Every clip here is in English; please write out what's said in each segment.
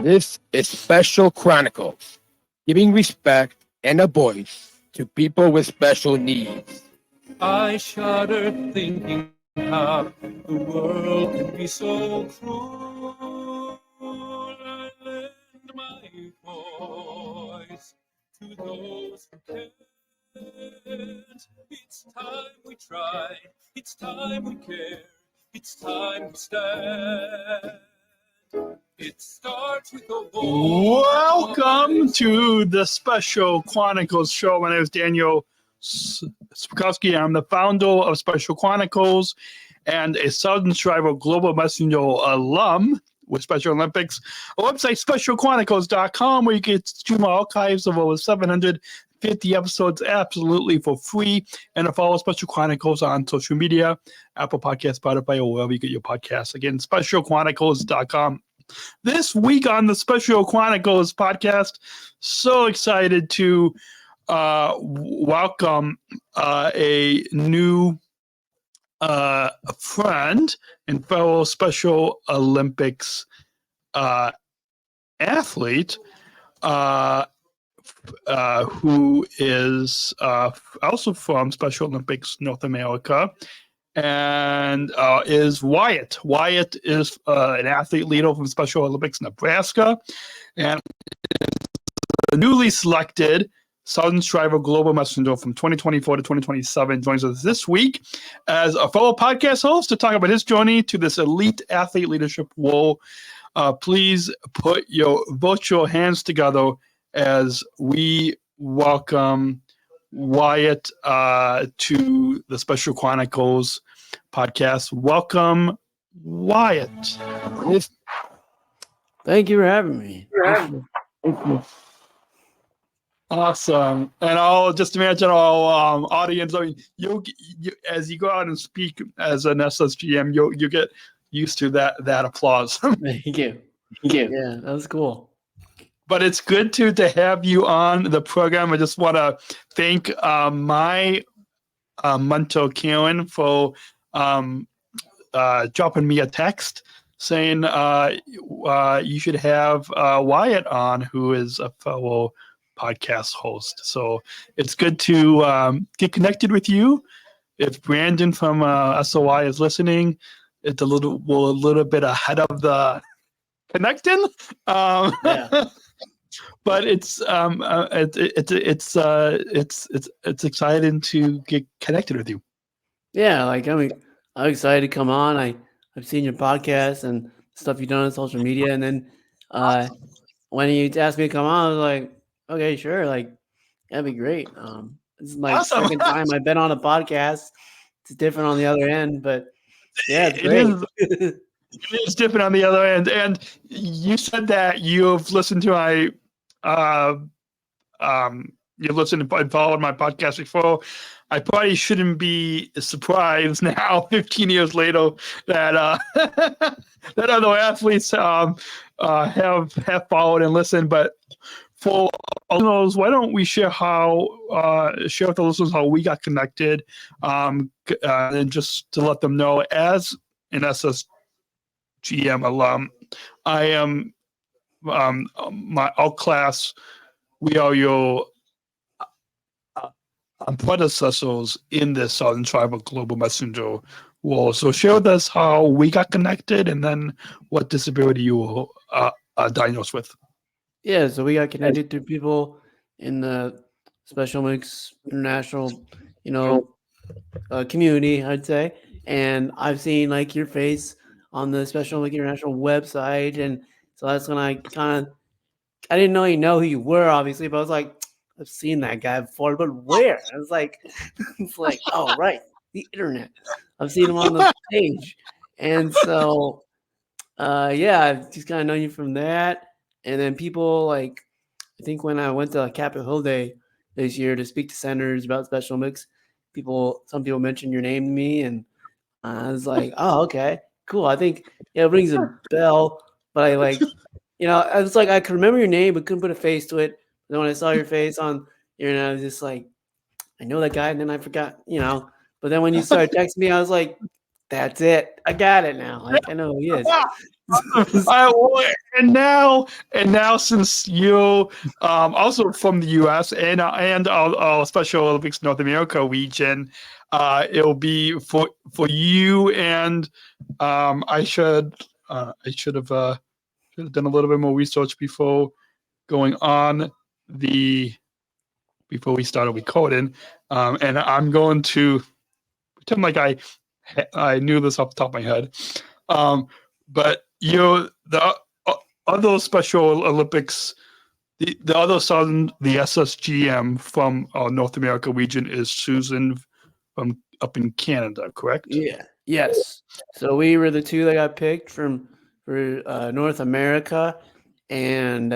This is Special Chronicles, giving respect and a voice to people with special needs. I shudder thinking how the world can be so cruel. I lend my voice to those who can't. It's time we try, it's time we care, it's time we stand. It starts with a voice. Welcome to the Special Chronicles show. My name is Daniel Smrokowski. I'm the founder of Special Chronicles and a Sargent Shriver Global Messenger alum with Special Olympics. Our website, specialchronicles.com, where you can stream our archives of over 750 episodes absolutely for free. And to follow Special Chronicles on social media, Apple Podcasts, Spotify, or wherever you get your podcasts. Again, specialchronicles.com. This week on the Special Chronicles podcast, so excited to welcome a new friend and fellow Special Olympics athlete who is also from Special Olympics North America, and is Wyatt. Wyatt is an athlete leader from Special Olympics Nebraska, and the newly selected Sargent Shriver Global Messenger from 2024 to 2027 joins us this week as a fellow podcast host to talk about his journey to this elite athlete leadership role. Please put your virtual hands together as we welcome Wyatt to the Special Chronicles podcast. Welcome, Wyatt. Thank you for having me. Thank you. Awesome. And I'll just imagine our audience, I mean, you as you go out and speak as an SSGM, you get used to that applause. Thank you. Yeah, that was cool. But it's good to have you on the program. I just want to thank my mentor, Karen, for dropping me a text saying you should have Wyatt on, who is a fellow podcast host. So it's good to get connected with you. If Brandon from SOI is listening, it's a little bit ahead of the connecting. Yeah. But it's exciting to get connected with you. Yeah, like I'm excited to come on. I've seen your podcast and stuff you've done on social media, and then when you asked me to come on, I was like, okay, sure, like that'd be great. This is my Awesome. second time I've been on a podcast. It's different on the other end, but yeah, it's great. It's different on the other end. And you said that you've listened to my you've listened and followed my podcast before. I probably shouldn't be surprised now, 15 years later, that that other athletes have followed and listened. But for listeners, why don't we share share with the listeners how we got connected, and just to let them know, as an SSGM alum, I am our class. We are your predecessors in the Sargent Shriver Global Messenger role. So share with us how we got connected, and then what disability you were diagnosed with. Yeah, so we got connected through people in the Special Olympics International, community, I'd say. And I've seen like your face on the Special Olympics International website, and so that's when I didn't know who you were, obviously, but I was like, I've seen that guy before, but where? I was like, it's like, oh right, the internet. I've seen him on the page, and so I've just kind of known you from that. And then people like, I think when I went to Capitol Hill Day this year to speak to senators about Special Olympics, some people mentioned your name to me, and I was like, oh, okay, cool. I think it rings a bell, but I like, I was like, I could remember your name, but couldn't put a face to it. And then when I saw your face on, I was just like, I know that guy, and then I forgot, But then when you started texting me, I was like, that's it. I got it now. Like, I know who he is. And now, since you also from the U.S. and our Special Olympics North America region, it'll be for you. And I should have done a little bit more research before going on before we started recording. And I'm going to pretend like I knew this off the top of my head. But the other Special Olympics, the other son, the SSGM from our North America region is Susan from up in Canada, correct? Yeah. Yes. So we were the two that got picked for North America, and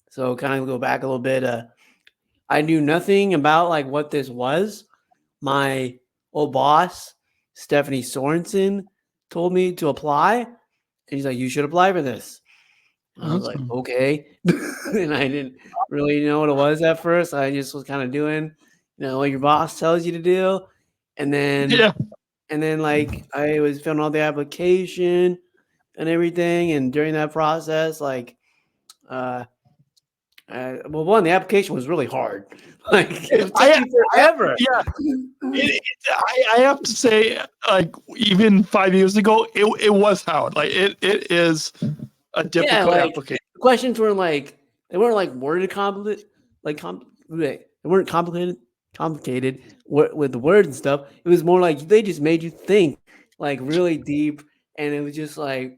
so kind of go back a little bit. I knew nothing about like what this was. My old boss, Stephanie Sorensen, told me to apply, and he's like, "You should apply for this." I was like, "Okay," and I didn't really know what it was at first. I just was kind of doing, what your boss tells you to do, and then like I was filling out the application and everything, and during that process, like, well, one, the application was really hard. Like, it took me forever. Yeah, I have to say, like, even 5 years ago, it was hard. Like, it is a difficult application. Questions were like, they weren't like worded complicated, they weren't complicated with the words and stuff. It was more like they just made you think like really deep, and it was just like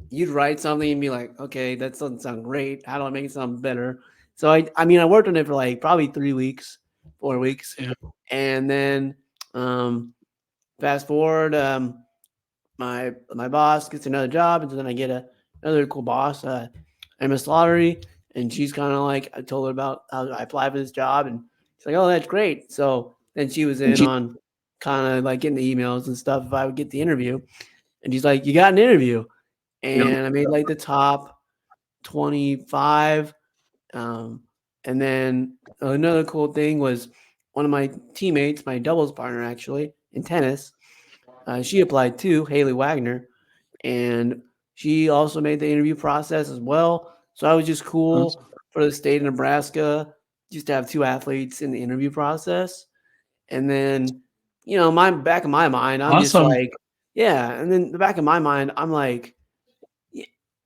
you'd write something and be like, okay, that doesn't sound great. How do I make it sound better? So I mean, I worked on it for like probably 4 weeks, and then fast forward, my boss gets another job, and then I get another cool boss, Emma Slattery, and she's kind of like, I told her about how I applied for this job, and she's like, oh, that's great. So then she was in on kind of like getting the emails and stuff if I would get the interview, and she's like, you got an interview, and I made like the top 25. And then another cool thing was one of my teammates, my doubles partner actually in tennis, she applied too, Haley Wagner, and she also made the interview process as well. So I was just cool for the state of Nebraska just to have two athletes in the interview process. And then, my back of my mind, I'm just like, yeah. And then the back of my mind, I'm like,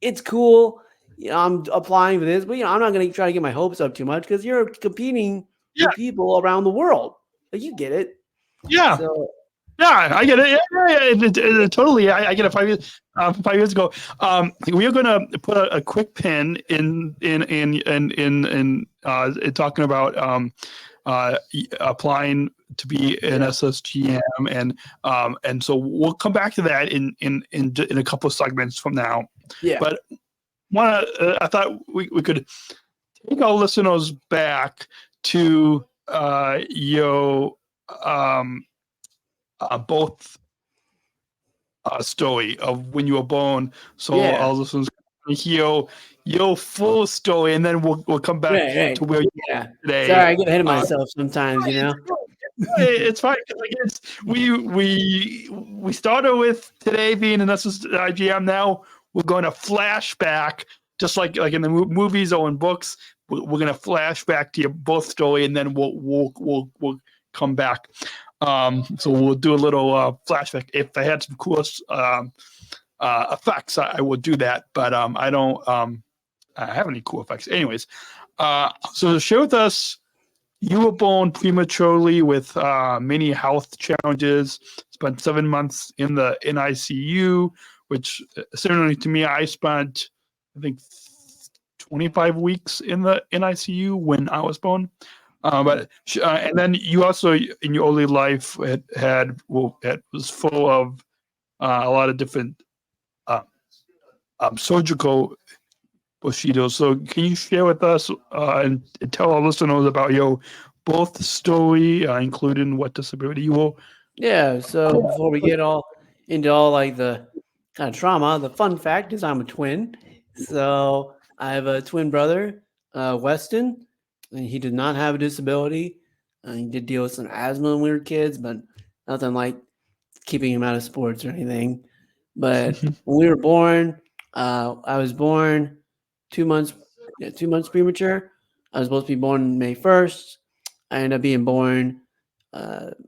it's cool. I'm applying for this, but I'm not going to try to get my hopes up too much because you're competing with people around the world. Like, you get it. Yeah. So, yeah, I get it. Yeah, totally. I get it. 5 years ago. We are going to put a quick pin in talking about applying to be an SSGM, and so we'll come back to that in a couple of segments from now. Yeah. But I thought we could take our listeners back to your both story of when you were born. So our listeners can hear your full story, and then we'll come back to where you are today. Sorry, I get ahead of myself sometimes, It's fine. We started with today being an SSGM. Now we're going to flashback, just like in the movies or in books. We're going to flash back to your both story, and then we'll come back. So we'll do a little flashback. If I had some cool effects, I would do that. But I don't have any cool effects. Anyways, so share with us. You were born prematurely with many health challenges. Spent 7 months in the NICU, which similarly to me, I spent, I think, 25 weeks in the NICU when I was born. And then you also, in your early life, it was full of a lot of different surgical procedures. So can you share with us and tell our listeners about your birth story, including what disability you were? Yeah. So before we get into all like the kind of trauma, the fun fact is I'm a twin. So I have a twin brother, Weston, and he did not have a disability. He did deal with some asthma when we were kids, but nothing like keeping him out of sports or anything. But when we were born, I was born 2 months, 2 months premature. I was supposed to be born May 1st. I ended up being born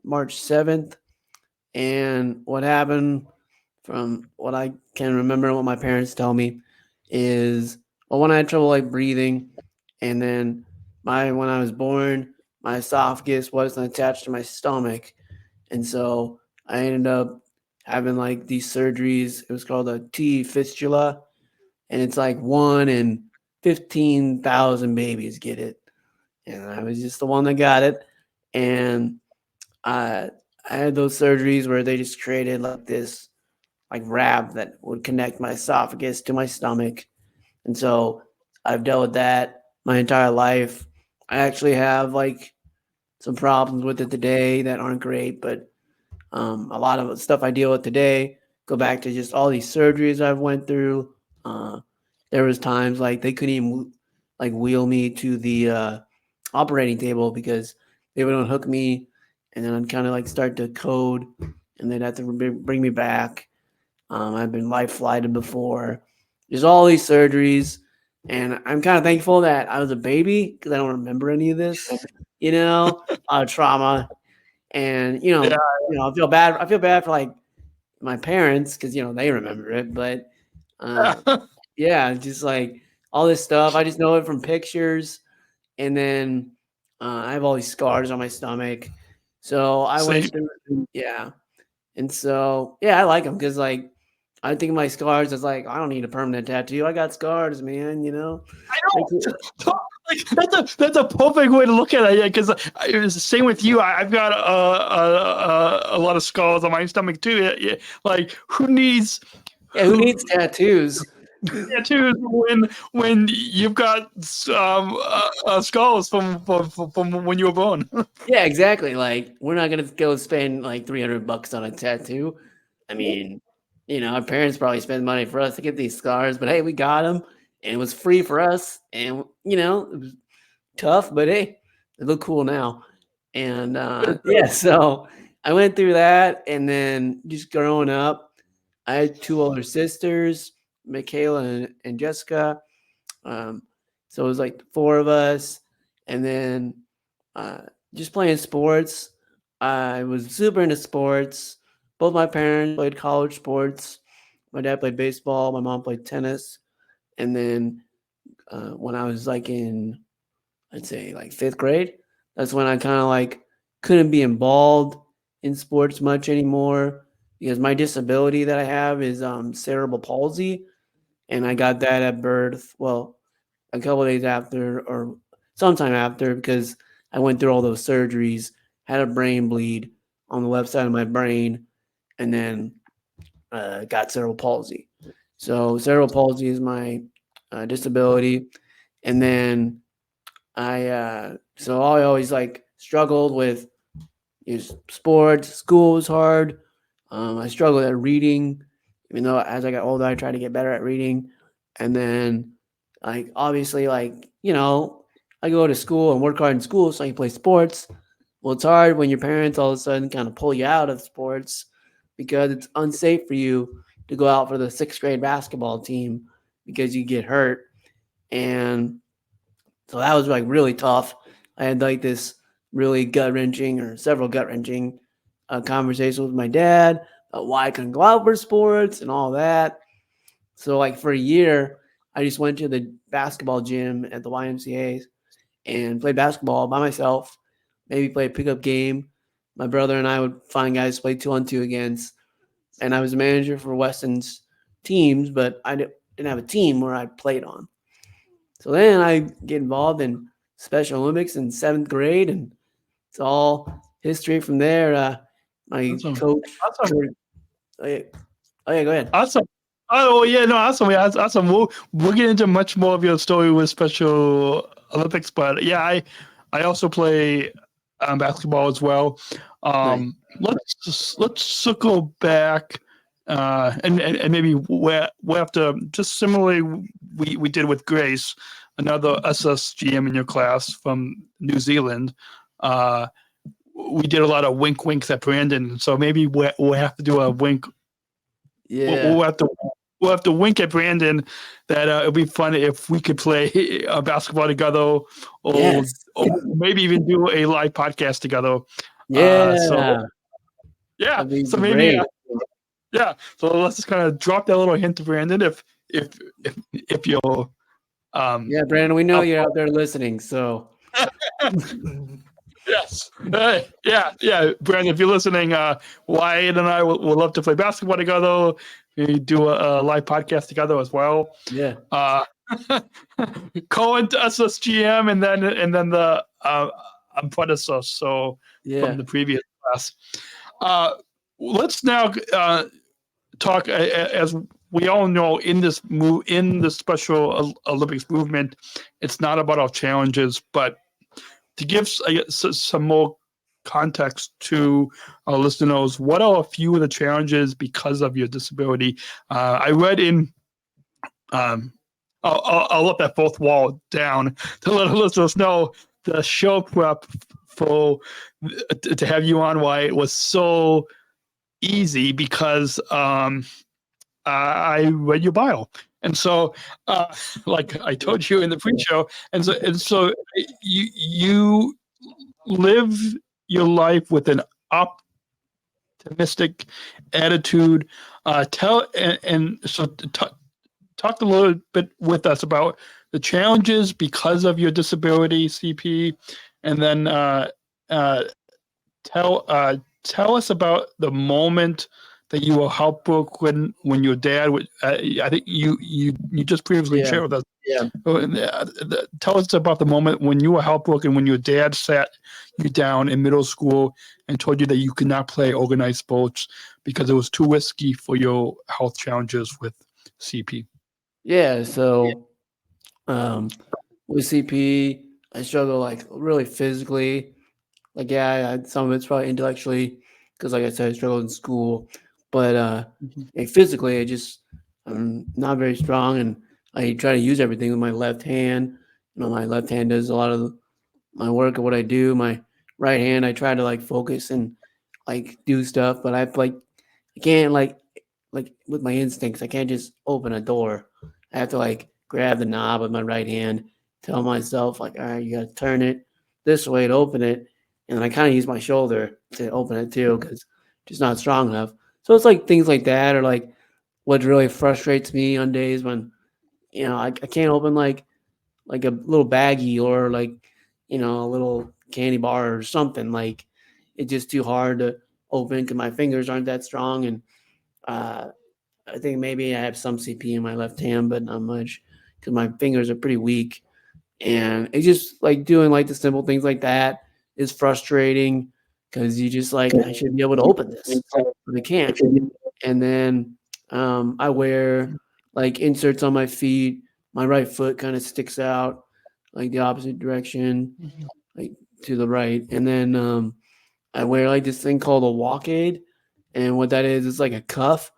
March 7th. And what happened, from what I can remember, what my parents tell me, is, well, when I had trouble like breathing, and then when I was born, my esophagus wasn't attached to my stomach, and so I ended up having like these surgeries. It was called a T fistula, and it's like 1 in 15,000 babies get it, and I was just the one that got it, and I I had those surgeries where they just created like this like wrap that would connect my esophagus to my stomach, and so I've dealt with that my entire life. I actually have like some problems with it today that aren't great, but a lot of the stuff I deal with today go back to just all these surgeries I've went through. Uh, there was times like they couldn't even like wheel me to the operating table because they would unhook me, and then I'd kind of like start to code, and they'd have to bring me back. I've been life flighted before. There's all these surgeries, and I'm kind of thankful that I was a baby because I don't remember any of this. Trauma, and Yeah. I feel bad. I feel bad for like my parents because they remember it, but yeah, just like all this stuff. I just know it from pictures, and then I have all these scars on my stomach. So I Same. went through, yeah, and so yeah, I like them because like I think of my scars as like I don't need a permanent tattoo. I got scars, man. I know. Like, that's a perfect way to look at it, because it was the same with you. I've got a lot of scars on my stomach too. Like, who needs Yeah, who needs tattoos? tattoos when you've got scars from when you were born? Yeah, exactly. Like we're not gonna go spend like $300 on a tattoo. I mean, our parents probably spend money for us to get these scars, but hey, we got them, and it was free for us, and it was tough, but hey, they look cool now. And yeah, so I went through that, and then just growing up, I had two older sisters, Michaela and Jessica. Um, so it was like four of us, and then uh, just playing sports. I was super into sports. Both my parents played college sports. My dad played baseball. My mom played tennis. And then when I was like in, I'd say like fifth grade, that's when I kind of like couldn't be involved in sports much anymore because my disability that I have is cerebral palsy, and I got that at birth. Well, a couple of days after, or sometime after, because I went through all those surgeries, had a brain bleed on the left side of my brain, and then got cerebral palsy. So cerebral palsy is my disability, and then I always like struggled with sports. School was hard. I struggled at reading, even though as I got older, I tried to get better at reading. And then, like, obviously, like, I go to school and work hard in school so I can play sports. Well, it's hard when your parents all of a sudden kind of pull you out of sports because it's unsafe for you to go out for the sixth grade basketball team because you get hurt. And so that was like really tough. I had like this really gut wrenching or several gut wrenching conversations with my dad about why I couldn't go out for sports and all that. So like for a year, I just went to the basketball gym at the YMCA and played basketball by myself. Maybe play a pickup game. My brother and I would find guys to play 2-on-2 against. And I was a manager for Weston's teams, but I didn't have a team where I played on. So then I get involved in Special Olympics in seventh grade, and it's all history from there. My Awesome. coach. Awesome. Oh yeah, go ahead. Awesome. Oh yeah, no, awesome. Yeah, awesome. We'll get into much more of your story with Special Olympics, but yeah, I also play basketball as well. Nice. Let's circle back, and maybe we'll have to, just similarly we did with Grace, another SSGM in your class from New Zealand. We did a lot of winks at Brandon, so maybe we'll have to do a wink. Yeah. We'll we'll have to wink at Brandon that it'd be fun if we could play basketball together, or, Yes. or maybe even do a live podcast together. Yeah. So yeah, That'd be so maybe great. yeah. So let's just kind of drop that little hint to Brandon if you'll Yeah, Brandon, we know you're out there listening, so yes. Yeah. Brandon, if you're listening, Wyatt and I will love to play basketball together. We do a live podcast together as well. yeah. Cohen to SSGM and then the predecessor, so Yeah. from the previous class. Let's now talk, as we all know, in the Special Olympics movement, it's not about our challenges, but to give some more context to our listeners, what are a few of the challenges because of your disability? I read in, I'll let that fourth wall down to let our listeners know the show prep for to have you on, why it was so easy because I read your bio. And so, like I told you in the pre-show, and so you live your life with an optimistic attitude. Talk a little bit with us about the challenges because of your disability, CP, and then tell us about the moment that you were heartbroken when your dad would. I think you just previously shared with us. Yeah. Tell us about the moment when you were heartbroken when your dad sat you down in middle school and told you that you could not play organized sports because it was too risky for your health challenges with CP. Yeah, so with CP, I struggle like really physically. Like, yeah, some of it's probably intellectually because, like I said, I struggled in school. But like physically, I'm not very strong, and I try to use everything with my left hand. My left hand does a lot of my work of what I do. My right hand, I try to like focus and like do stuff, but I can't like with my instincts, I can't just open a door. I have to like grab the knob with my right hand, tell myself like, all right, you got to turn it this way to open it, and then I kind of use my shoulder to open it too because just not strong enough. So it's like things like that, or like what really frustrates me on days when I can't open like a little baggie or like a little candy bar or something. Like it's just too hard to open because my fingers aren't that strong, and I think maybe I have some CP in my left hand, but not much because my fingers are pretty weak. And it's just like doing like the simple things like that is frustrating because you just like, I should be able to open this, but I can't. And then I wear like inserts on my feet. My right foot kind of sticks out like the opposite direction, like to the right. And then I wear like this thing called a walk aid. And what that is, it's like a cuff,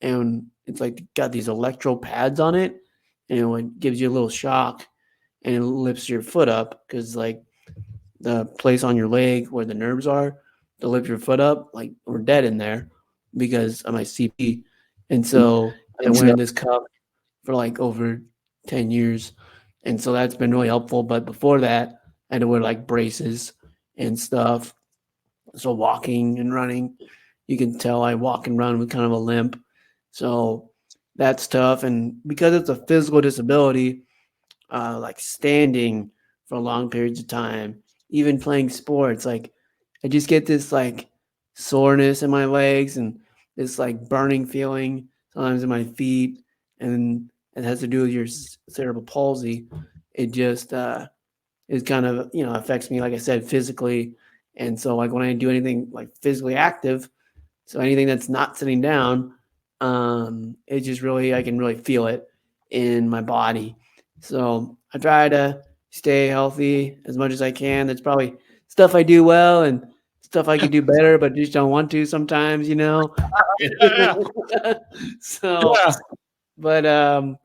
and it's like got these electro pads on it, and it gives you a little shock, and it lifts your foot up because like the place on your leg where the nerves are to lift your foot up, like we're dead in there because of my CP. And so I've been wearing this cuff for like over 10 years. And so that's been really helpful. But before that, I had to wear like braces and stuff. So walking and running, you can tell I walk and run with kind of a limp. So that's tough. And because it's a physical disability, like standing for long periods of time, even playing sports, like I just get this like soreness in my legs and this like burning feeling sometimes in my feet, and it has to do with your cerebral palsy. It just it kind of affects me, like I said, physically. And so like when I do anything like physically active, so anything that's not sitting down, it just really, I can really feel it in my body. So I try to stay healthy as much as I can. That's probably stuff I do well and stuff I could do better, but just don't want to sometimes, Yeah. So, Yeah. but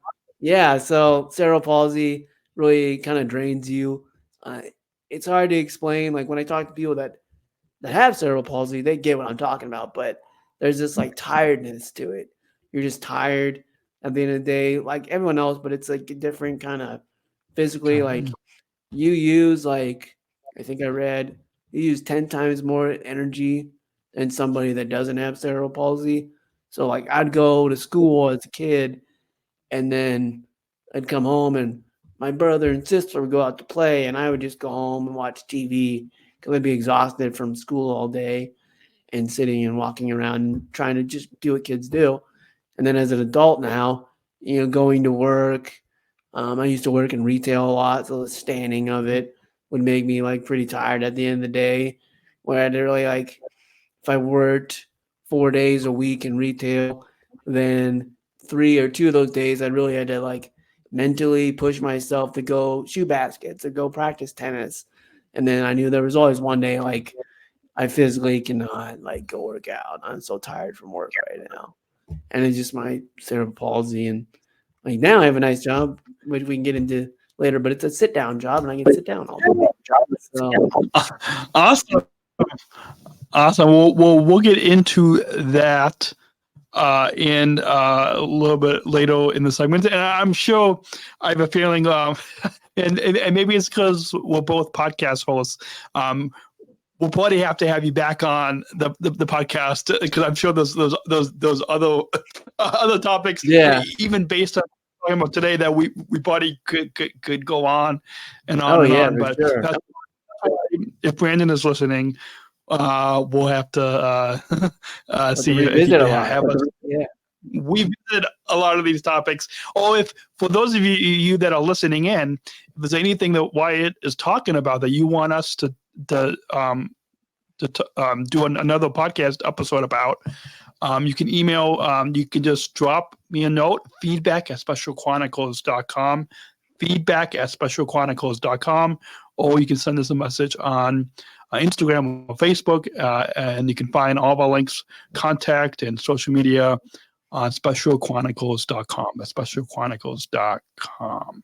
yeah, so cerebral palsy really kind of drains you. It's hard to explain. Like when I talk to people that have cerebral palsy, they get what I'm talking about, but there's this like tiredness to it. You're just tired. at the end of the day, like everyone else, but it's like a different kind of physically. Like you use like I think I read you use 10 times more energy than somebody that doesn't have cerebral palsy. So like I'd go to school as a kid, and then I'd come home and my brother and sister would go out to play, and I would just go home and watch TV because I'd be exhausted from school all day and sitting and walking around and trying to just do what kids do. And then as an adult now, going to work. I used to work in retail a lot, so the standing of it would make me like pretty tired at the end of the day. Where I'd really like if I worked 4 days a week in retail, then 3 or 2 of those days I really had to like mentally push myself to go shoe baskets or go practice tennis. And then I knew there was always one day like I physically cannot like go work out. I'm so tired from work right now. And it's just my cerebral palsy. And like now I have a nice job, which we can get into later, but it's a sit down job and I can sit down all day. So, Awesome. We'll get into that in a little bit later in the segment. And I'm sure I have a feeling, and maybe it's because we're both podcast hosts. We'll probably have to have you back on the podcast because I'm sure those other topics, even based on talking about today, that we probably could go on and on and on. But sure. If Brandon is listening, we'll have to see if he have us. We visit a lot of these topics. Or if for those of you that are listening in, if there's anything that Wyatt is talking about that you want us to do another podcast episode about, you can email, you can just drop me a note, feedback@specialchronicles.com, feedback@specialchronicles.com, or you can send us a message on Instagram or Facebook, and you can find all of our links, contact, and social media on specialchronicles.com. That's specialchronicles.com.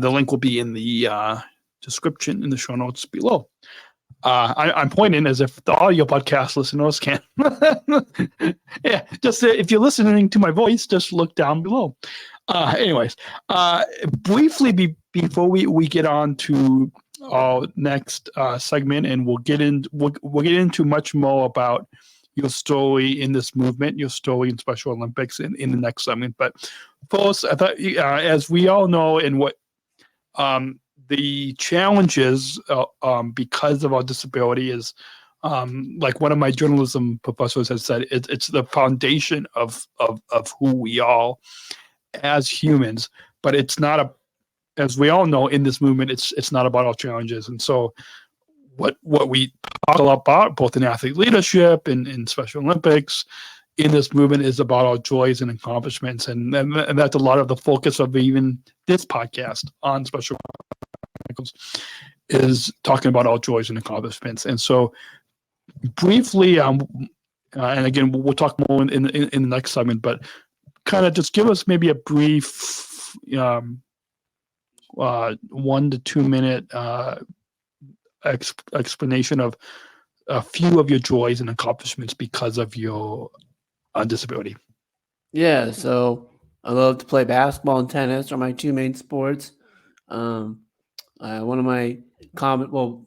The link will be in the description in the show notes below. I'm pointing as if the audio podcast listeners can. Yeah, just if you're listening to my voice, just look down below. Anyways, briefly before we get on to our next segment, and we'll get into much more about your story in this movement, your story in Special Olympics in the next segment. But first, I thought, as we all know, in what the challenges because of our disability is, like one of my journalism professors has said, it's the foundation of who we are as humans. But it's not as we all know in this movement, it's not about our challenges. And so what we talk a lot about, both in athlete leadership and in Special Olympics, in this movement, is about our joys and accomplishments. And that's a lot of the focus of even this podcast on Special Chronicles, is talking about our joys and accomplishments. And so briefly, and again, we'll talk more in the next segment, but kind of just give us maybe a brief 1 to 2 minute explanation of a few of your joys and accomplishments because of your disability. Yeah, so I love to play basketball and tennis are my two main sports. One of my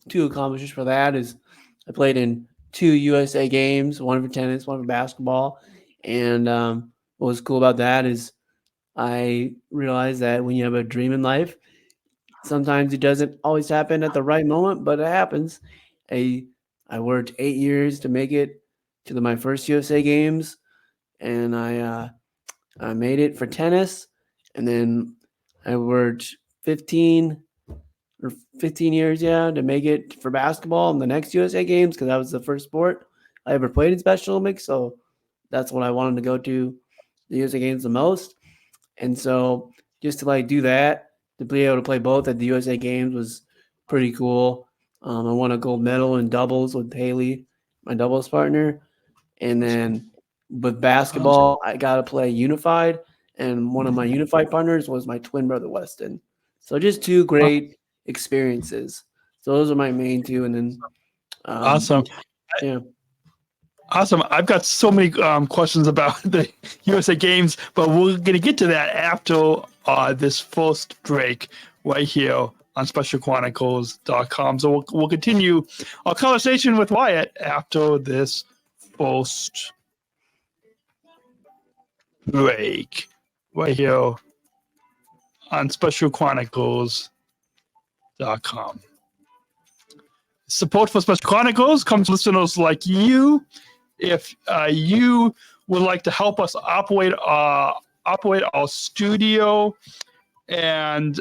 two accomplishments for that is I played in 2 USA games, one for tennis, one for basketball. And what was cool about that is I realized that when you have a dream in life, sometimes it doesn't always happen at the right moment, but it happens. I worked 8 years to make it to my first USA games, and I made it for tennis. And then I worked 15 years, to make it for basketball in the next USA games, because that was the first sport I ever played in Special Olympics. So that's what I wanted to go to the USA games the most. And so just to like do that, to be able to play both at the USA games was pretty cool. I won a gold medal in doubles with Haley, my doubles partner. And then with basketball, I got to play unified. And one of my unified partners was my twin brother, Weston. So just 2 great experiences. So those are my main 2. And then awesome. Yeah. Awesome. I've got so many questions about the USA Games, but we're going to get to that after this first break right here on specialchronicles.com. So we'll continue our conversation with Wyatt after this first break right here on specialchronicles.com. Support for Special Chronicles comes from listeners like you. If you would like to help us operate our studio and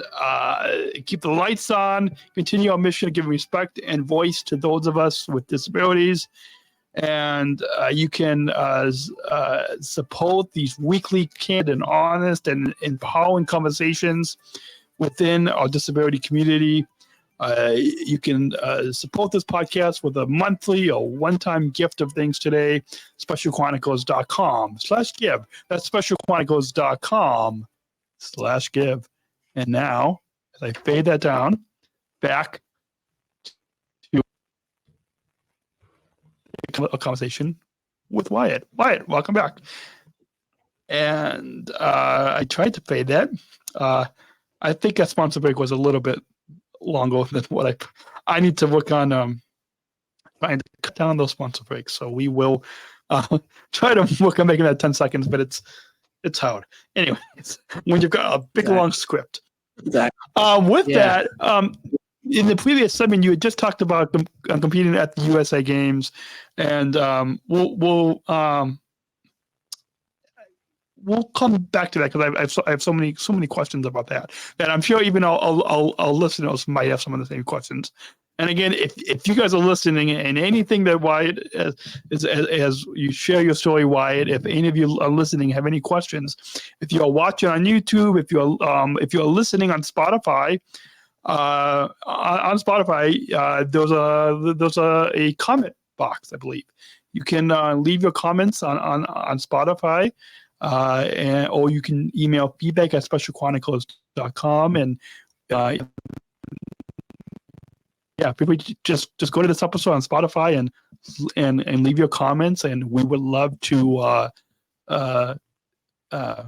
keep the lights on, continue our mission of giving respect and voice to those of us with disabilities, and you can support these weekly, candid, and honest, and empowering conversations within our disability community. You can support this podcast with a monthly or one-time gift of things today. specialchronicles.com/give. That's specialchronicles.com/give. And now, as I fade that down, back to a conversation with Wyatt. Wyatt, welcome back. And I tried to fade that. I think that sponsor break was a little bit longer than what I need to work on trying to cut down those sponsor breaks. So we will try to work on making that 10 seconds, but it's hard. Anyway, when you've got a big long script. Exactly. With that, in the previous segment, you had just talked about competing at the USA Games, and we'll come back to that because I have so many questions about that I'm sure even our listeners might have some of the same questions. And again, if you guys are listening and anything that Wyatt as you share your story, Wyatt, if any of you are listening have any questions, if you're watching on YouTube, if you're listening on Spotify, there's a comment box, I believe. You can leave your comments on Spotify. Or you can email feedback@specialchronicles.com, and people just go to this episode on Spotify and leave your comments, and we would love to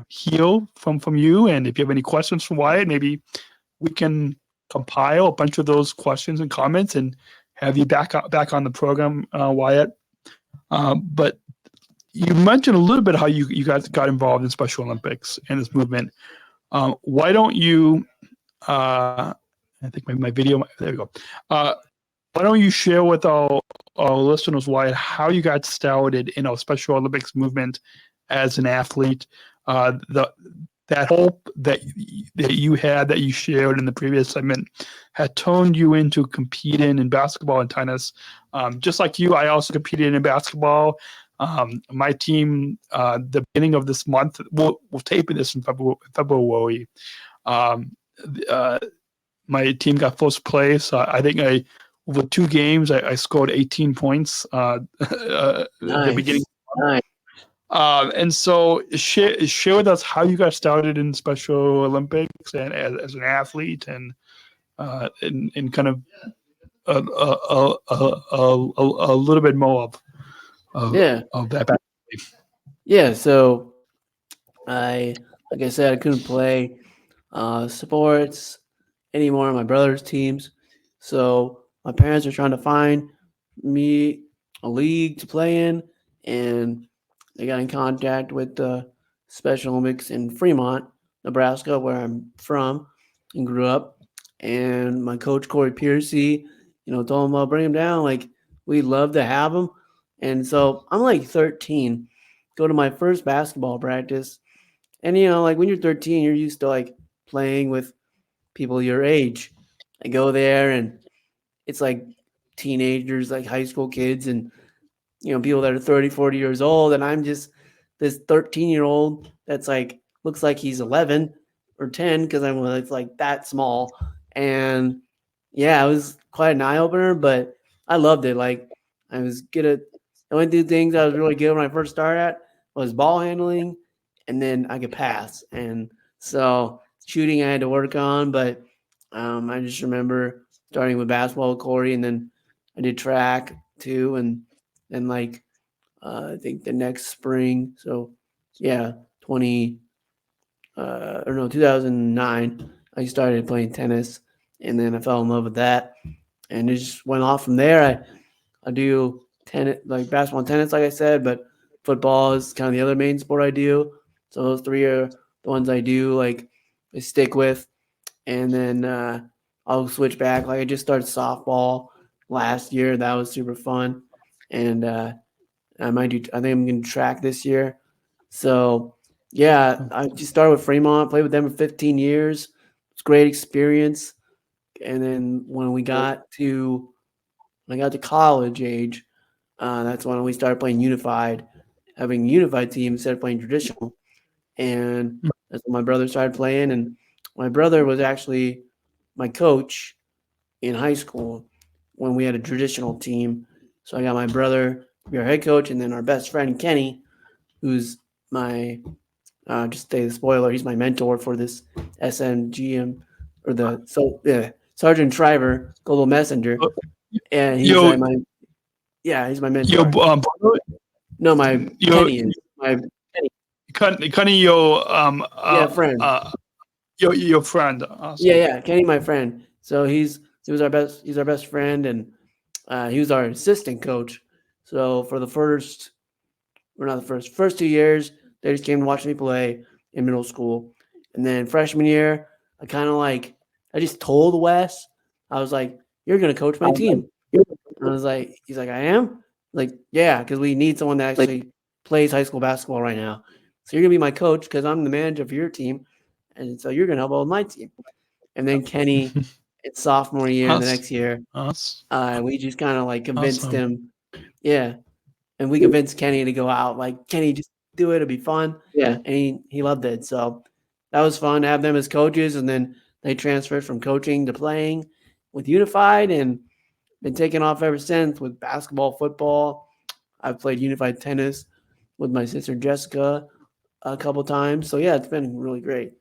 hear from you. And if you have any questions for Wyatt, maybe we can compile a bunch of those questions and comments and have you back on the program, Wyatt. But you mentioned a little bit how you guys got involved in Special Olympics and this movement. Why don't you, I think my video, there we go. Why don't you share with our listeners, Wyatt, how you got started in our Special Olympics movement as an athlete, that hope that you had, that you shared in the previous segment, had turned you into competing in basketball and tennis. Just like you, I also competed in basketball. My team, the beginning of this month, we're taping this in February. My team got first place. I think over 2 games, I scored 18 points at the beginning. Nice. And so share with us how you got started in Special Olympics and as an athlete, and kind of a little bit more of that. Yeah, so like I said, I couldn't play sports anymore on my brother's teams. So my parents were trying to find me a league to play in, and they got in contact with the Special Olympics in Fremont, Nebraska, where I'm from and grew up. And my coach, Corey Piercy, told him I'll bring him down. Like, we'd love to have him. And so I'm like 13, go to my first basketball practice. And, like when you're 13, you're used to like playing with people your age. I go there and it's like teenagers, like high school kids, and, people that are 30, 40 years old. And I'm just this 13-year-old that's like, looks like he's 11 or 10 because I'm like that small. And yeah, it was quite an eye opener, but I loved it. Like, I was good at, the only 2 things I was really good when I first started at was ball handling, and then I could pass. And so shooting I had to work on, but I just remember starting with basketball with Corey, and then I did track too. And then like I think the next spring. So yeah, 2009, I started playing tennis, and then I fell in love with that, and it just went off from there. I do tennis, like basketball and tennis, like I said, but football is kind of the other main sport I do. So those three are the ones I do, like I stick with, and then I'll switch back. Like I just started softball last year. That was super fun, and I might do. I think I'm going to track this year. So yeah, I just started with Fremont. Played with them for 15 years. It's a great experience. And then when I got to college age, that's when we started playing unified, having a unified team instead of playing traditional. And that's when my brother started playing. And my brother was actually my coach in high school when we had a traditional team. So I got my brother to be our head coach, and then our best friend Kenny, who's my just say the spoiler, he's my mentor for this SMGM or Sergeant Shriver, Global Messenger, and he's Yo, he's my yo, mentor. No, my yo, Kenny is my Kenny, your friend. your friend. Awesome. Yeah, Kenny, my friend. So he's our best friend, and he was our assistant coach. So for the first 2 years, they just came to watch me play in middle school, and then freshman year, I just told Wes, I was like, "You're gonna coach my team." And I was like, he's like, "I am." Like, yeah, because we need someone that actually plays high school basketball right now. So you're gonna be my coach because I'm the manager of your team, and so you're gonna help out with my team. And then Kenny, it's sophomore year, and the next year, we just kind of like convinced him, yeah, and we convinced Kenny to go out. Like, Kenny, just do it; it'll be fun. Yeah. And he loved it. So that was fun to have them as coaches, and then they transferred from coaching to playing with Unified, and been taking off ever since with basketball, football. I've played Unified tennis with my sister Jessica a couple times. So yeah, it's been really great.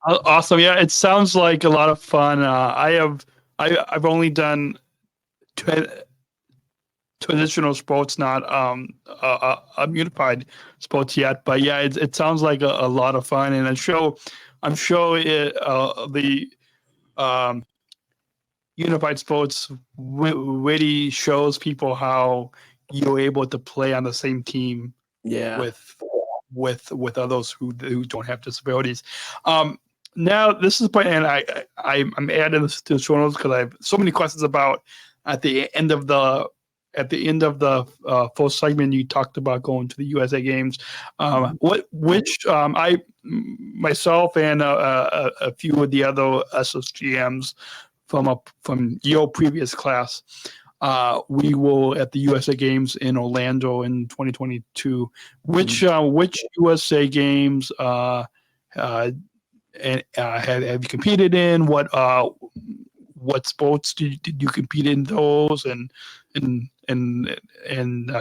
Awesome. Yeah, it sounds like a lot of fun. I've only done traditional sports, not unified sports yet. But yeah, it sounds like a lot of fun, and I'm sure the unified sports really shows people how you're able to play on the same team with others who don't have disabilities. Now this is the point, and I'm adding this to the show notes because I have so many questions about at the end of the first segment. You talked about going to the USA Games. I myself and a few of the other SSGMs from your previous class, we were at the USA Games in Orlando in 2022. Which USA Games have you competed in? What sports did you compete in those? And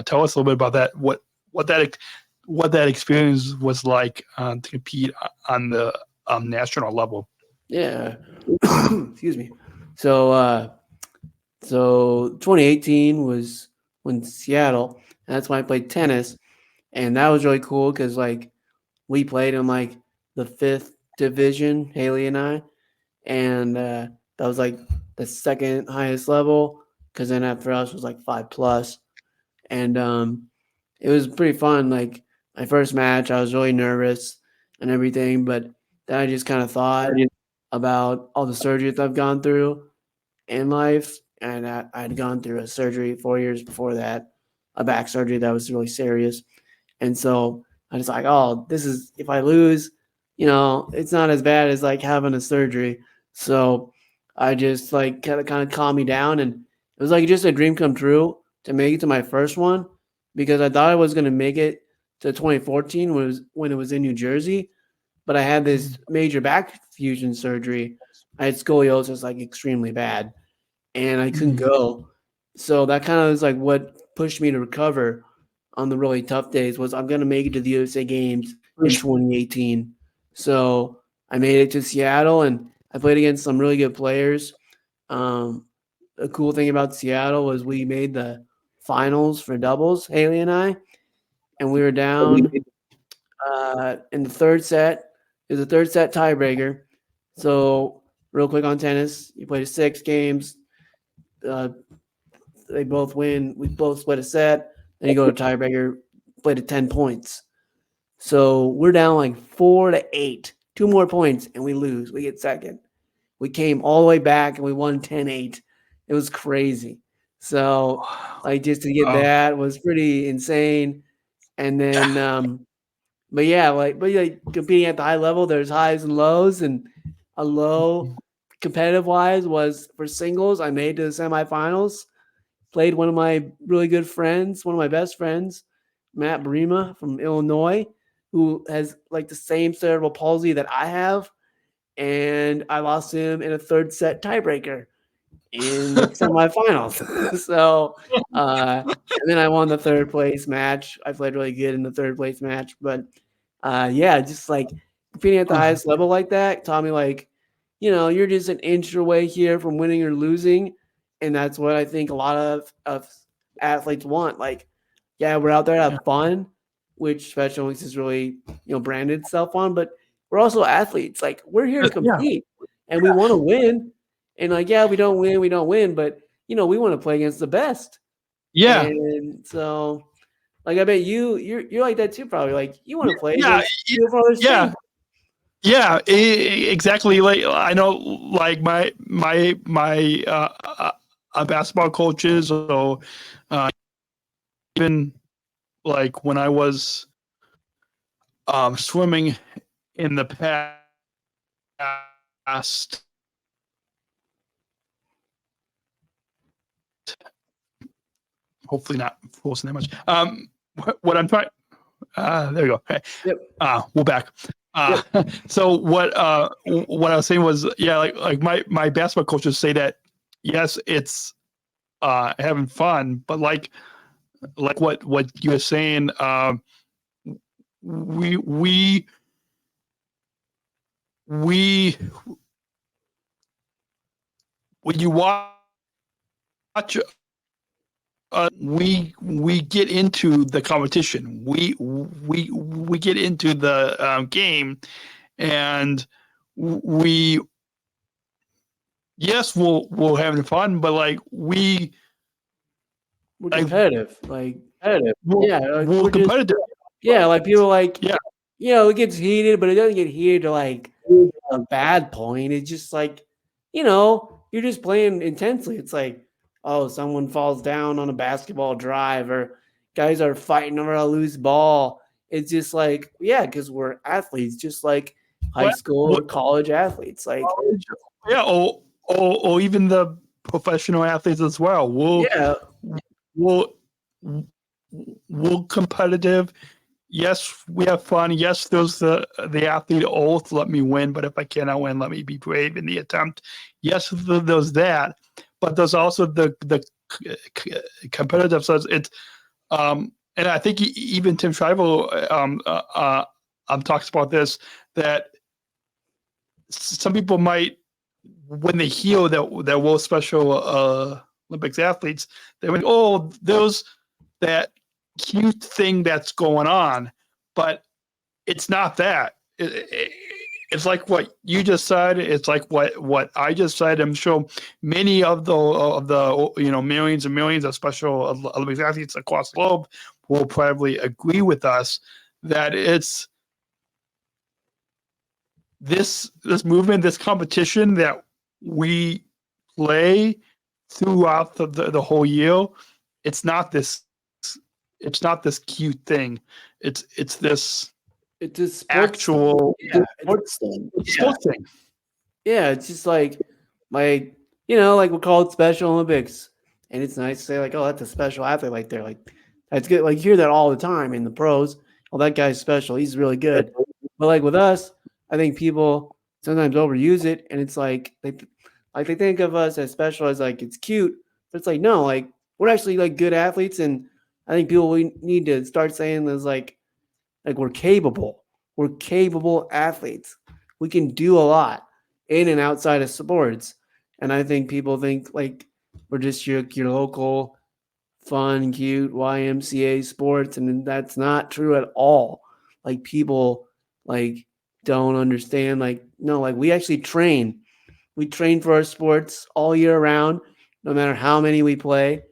tell us a little bit about that. What that experience was like to compete on the national level. Yeah. Excuse me. So 2018 was when Seattle, and that's when I played tennis, and that was really cool because like we played in like the 5th division, Haley and I, and that was like the second highest level because then after us was like 5+, and it was pretty fun. Like my first match, I was really nervous and everything, but then I just kind of thought about all the surgeries I've gone through in life, and I had gone through a surgery 4 years before that, a back surgery that was really serious, and so I was like, oh, this is, if I lose, it's not as bad as like having a surgery. So I just like kind of calmed me down, and it was like just a dream come true to make it to my first one because I thought I was going to make it to 2014 when it was in New Jersey, but I had this major back fusion surgery. I had scoliosis like extremely bad, and I couldn't go. So that kind of was like what pushed me to recover on the really tough days was I'm going to make it to the USA Games in 2018. So I made it to Seattle, and I played against some really good players. The cool thing about Seattle was we made the finals for doubles, Haley and I, and we were down in the third set. It was a third set tiebreaker. So real quick on tennis, you play 6 games. They both win. We both split a set. Then you go to tiebreaker, play to 10 points. So we're down like 4-8, 2 more points, and we lose. We get second. We came all the way back and we won 10-8. It was crazy. So like just to get that was pretty insane. And then but competing at the high level, there's highs and lows, and a low competitive wise was for singles. I made to the semifinals, played one of my really good friends, one of my best friends, Matt Brema from Illinois, who has like the same cerebral palsy that I have. And I lost him in a third set tiebreaker in the semifinals. So, and then I won the third place match. I played really good in the third place match, but just like competing at the highest level like that taught me like, you're just an inch away here from winning or losing. And that's what I think a lot of athletes want. Like, yeah, we're out there to have fun, which Special Olympics is really, branded itself on, but we're also athletes. Like, we're here to compete and we want to win. And like, we don't win, but we want to play against the best. Yeah. And so like, I bet you're like that too, probably. Like, you want to play against others. Yeah, exactly. Like, I know, like my basketball coaches, so even like when I was swimming in the past, hopefully not forcing that much. What I'm trying, there you go. Okay. Yep. We're back. So what I was saying was, like my basketball coaches say that yes, it's having fun, but like what you're saying, we when you watch, we get into the competition. We get into the game, and we'll having fun, but like we're competitive. We're competitive. Like people like it gets heated, but it doesn't get heated to like a bad point. It's just like, you're just playing intensely. It's like, oh, someone falls down on a basketball drive, or guys are fighting over a loose ball. It's just like, because we're athletes, just like high school or college athletes. Like, or even the professional athletes as well. We're competitive. Yes, we have fun. Yes, there's the athlete oath, let me win, but if I cannot win, let me be brave in the attempt. Yes, there's that, but there's also the competitive side. It's and I think even Tim Shriver talks about this, that some people might, when they hear that we're Special Olympics athletes, they went, oh, there's that cute thing that's going on, but it's not that. It's like what you just said. It's like what I just said. I'm sure many of the millions and millions of Special Olympics athletes across the globe will probably agree with us that it's this movement, this competition that we play throughout the whole year. It's not this cute thing. It's this actual sports thing. Sports thing. Yeah, it's just like like we're called Special Olympics, and it's nice to say like, oh, that's a special athlete. Like they're like, that's good. Like you hear that all the time in the pros. Oh, that guy's special. He's really good. But like with us, I think people sometimes overuse it, and it's like they think of us as special as like it's cute, but it's like no, like we're actually like good athletes, and I think we need to start saying this like we're capable. We're capable athletes. We can do a lot in and outside of sports, and I think people think like we're just your local fun, cute YMCA sports, and that's not true at all. Like people like don't understand. Like no, like we actually train. We train for our sports all year round, no matter how many we play.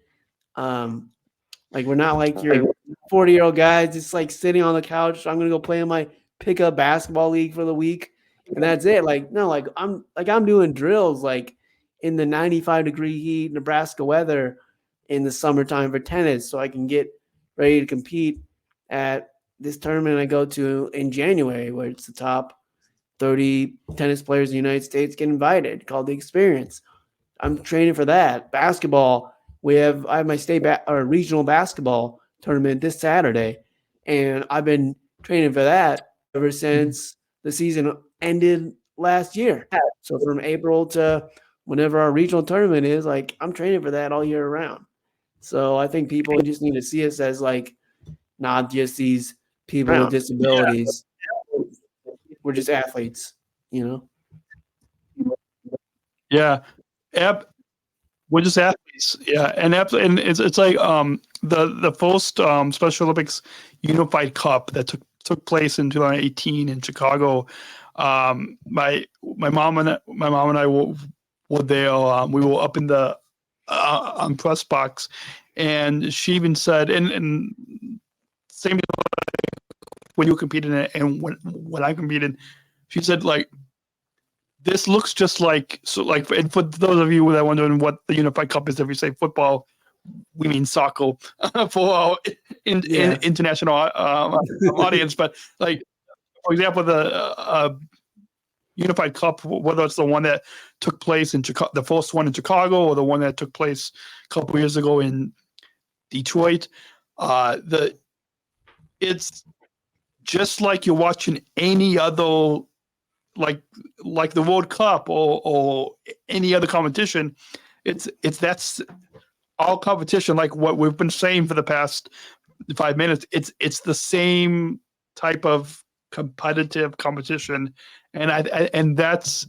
Like we're not like your 40-year-old guys just like sitting on the couch. I'm gonna go play in my pickup basketball league for the week, and that's it. Like no, like I'm doing drills like in the 95-degree heat Nebraska weather in the summertime for tennis, so I can get ready to compete at this tournament I go to in January, where it's the top 30 tennis players in the United States get invited, called the Experience. I'm training for that. Basketball, I have my state or regional basketball tournament this Saturday, and I've been training for that ever since the season ended last year. So from April to whenever our regional tournament is, like I'm training for that all year round. So I think people just need to see us as like not just these people with disabilities. We're just athletes, you know? Yeah. We're just athletes. Yeah. And it's like the first Special Olympics Unified Cup that took place in 2018 in Chicago. My mom and I were there. We were up in the on press box, and she even said, and same when you competed and when I competed, she said like, this looks just like, so like, and for those of you that are wondering what the Unified Cup is, if you say football, we mean soccer for our international audience. But like, for example, the Unified Cup, whether it's the one that took place in Chicago, the first one in Chicago, or the one that took place a couple of years ago in Detroit, it's just like you're watching any other, like the World Cup or any other competition. That's all competition, like what we've been saying for the past 5 minutes. It's the same type of competitive competition, and that's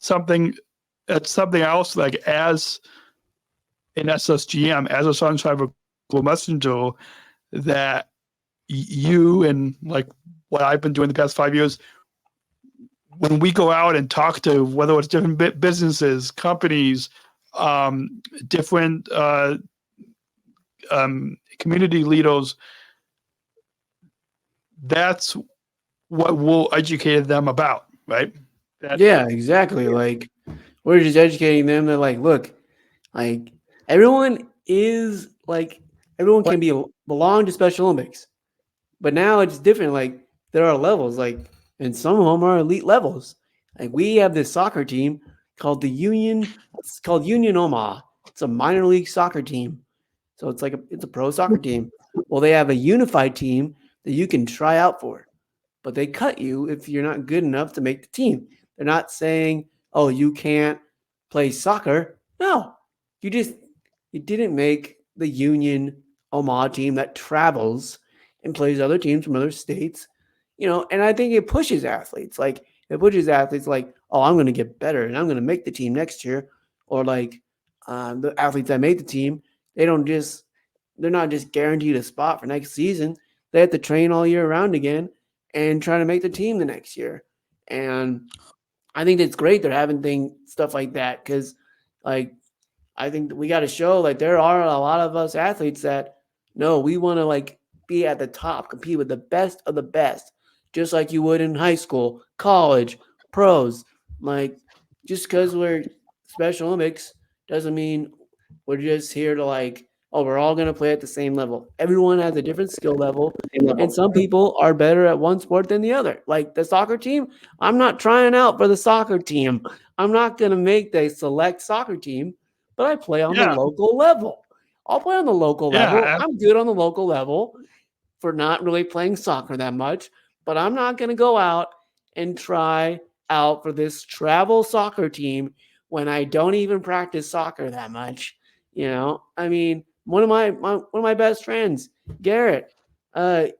something else, like as an SSGM, as a Sargent Shriver messenger, that you and like what I've been doing the past 5 years, when we go out and talk to, whether it's different businesses, companies, different community leaders, that's what we'll educate them about, right? Yeah, exactly. Like we're just educating them that like, look, like everyone can belong to Special Olympics, but now it's different. Like there are levels, like, and some of them are elite levels. Like we have this soccer team called the Union. It's called Union Omaha. It's a minor league soccer team, so it's a pro soccer team. Well, they have a unified team that you can try out for, but they cut you if you're not good enough to make the team. They're not saying, "Oh, you can't play soccer." No, you didn't make the Union Omaha team that travels and plays other teams from other states, and I think it pushes athletes. Like it pushes athletes like, oh, I'm going to get better and I'm going to make the team next year. Or like the athletes that made the team, they're not just guaranteed a spot for next season. They have to train all year round again and try to make the team the next year. And I think it's great they're having stuff like that, because like I think that we got to show like there are a lot of us athletes that no, we want to like be at the top, compete with the best of the best, just like you would in high school, college, pros. Like just because we're Special Olympics doesn't mean we're just here to like, oh, we're all going to play at the same level. Everyone has a different skill level, and some people are better at one sport than the other. Like the soccer team, I'm not trying out for the soccer team. I'm not going to make the select soccer team, but I play on the local level. I'll play on the local level. I'm good on the local level for not really playing soccer that much, but I'm not going to go out and try out for this travel soccer team when I don't even practice soccer that much. I mean, one of my best friends, Garrett,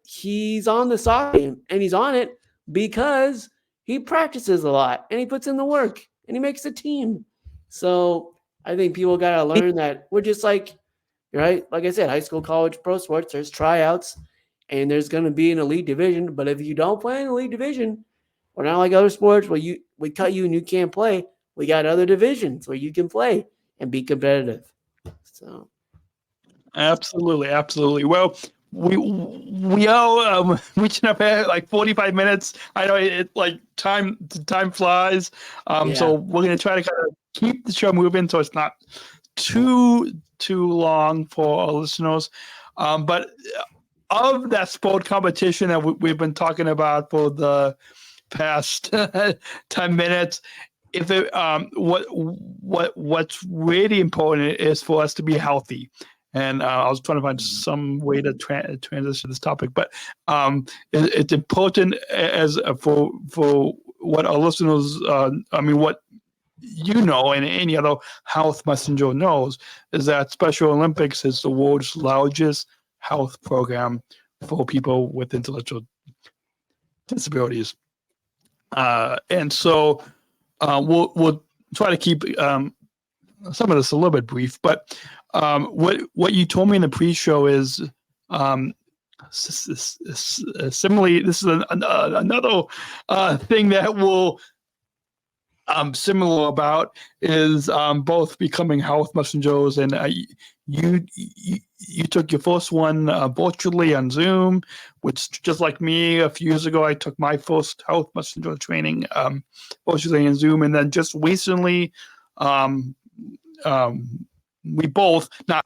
he's on the soccer team, and he's on it because he practices a lot and he puts in the work and he makes a team. So I think people got to learn that we're just like right? Like I said, high school, college, pro sports, there's tryouts and there's going to be an elite division. But if you don't play in the elite division, or not like other sports where we cut you and you can't play, we got other divisions where you can play and be competitive. So Absolutely. Well, we all reaching up at like 45 minutes. I know it like time flies. So we're gonna try to kind of keep the show moving so it's not too long for our listeners. But of that sport competition that we've been talking about for the past 10 minutes, if it what's really important is for us to be healthy. And I was trying to find some way to transition this topic, but it's important as for what our listeners, what you know, and any other health messenger knows, is that Special Olympics is the world's largest health program for people with intellectual disabilities, and so we'll try to keep some of this a little bit brief, but what you told me in the pre-show is similarly. This is another thing that will similar about is both becoming health messengers, and you took your first one virtually on Zoom, which just like me a few years ago, I took my first health messenger training virtually on Zoom, and then just recently. We both not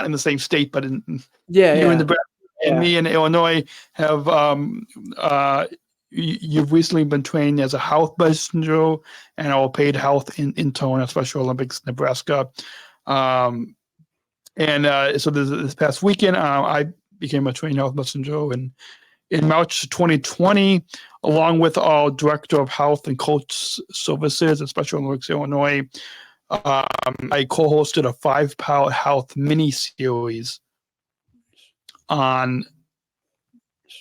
in the same state, but in you in Nebraska and me in Illinois have you've recently been trained as a health messenger and our paid health intern at Special Olympics Nebraska, so this past weekend I became a trained health messenger, and in March 2020, along with our director of health and coach services at Special Olympics Illinois. I co-hosted a 5-part health mini-series on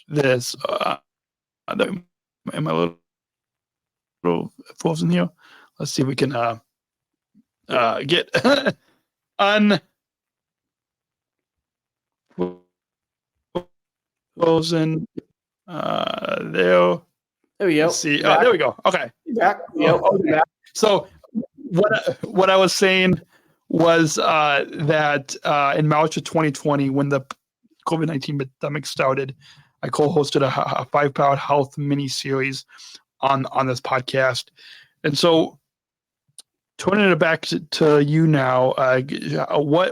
this. Am I a little frozen here? Let's see if we can get unfrozen. There we go. Let's see. There we go. Okay. Back. Back. So what I was saying was that in March of 2020, when the COVID-19 pandemic started, I co-hosted a 5-part health mini-series on this podcast. And so turning it back to you now,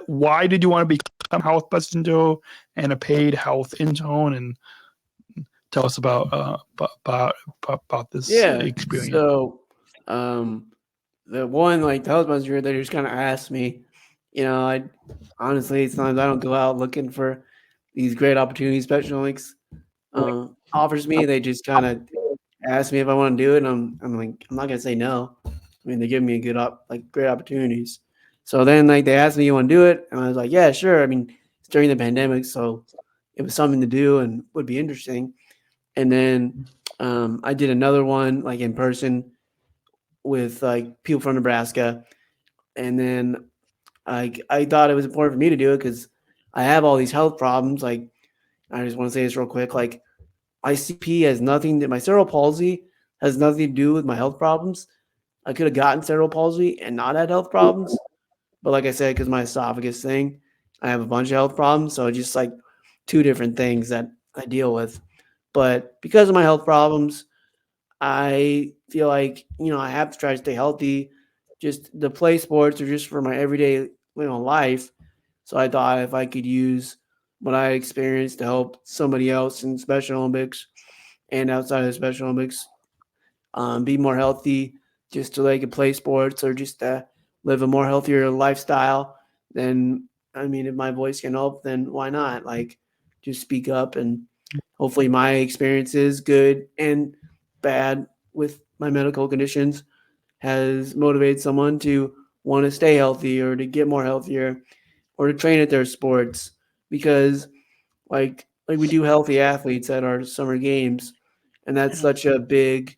why did you want to become a health messenger and a paid health intern, and tell us about this experience? So the one, like the health messenger that just kind of asked me, I honestly, sometimes I don't go out looking for these great opportunities Special Olympics offers me. They just kind of ask me if I want to do it, and I'm like, I'm not gonna say no. I mean, they give me great opportunities. So then they asked me, you want to do it? And I was like, yeah, sure. I mean, it's during the pandemic, so it was something to do and would be interesting. And then I did another one in person with people from Nebraska, and then I thought it was important for me to do it because I have all these health problems. I just want to say this real quick. ICP has nothing. My cerebral palsy has nothing to do with my health problems. I could have gotten cerebral palsy and not had health problems, but like I said, because my esophagus thing, I have a bunch of health problems. So just two different things that I deal with. But because of my health problems, I feel I have to try to stay healthy. Just the play sports are just for my everyday life. So I thought if I could use what I experienced to help somebody else in Special Olympics and outside of the Special Olympics be more healthy, just so they could play sports or just live a more healthier lifestyle, then if my voice can help, then why not? Just speak up, and hopefully my experiences, good and bad, with my medical conditions has motivated someone to want to stay healthy or to get more healthier or to train at their sports, because like we do healthy athletes at our summer games, and that's such a big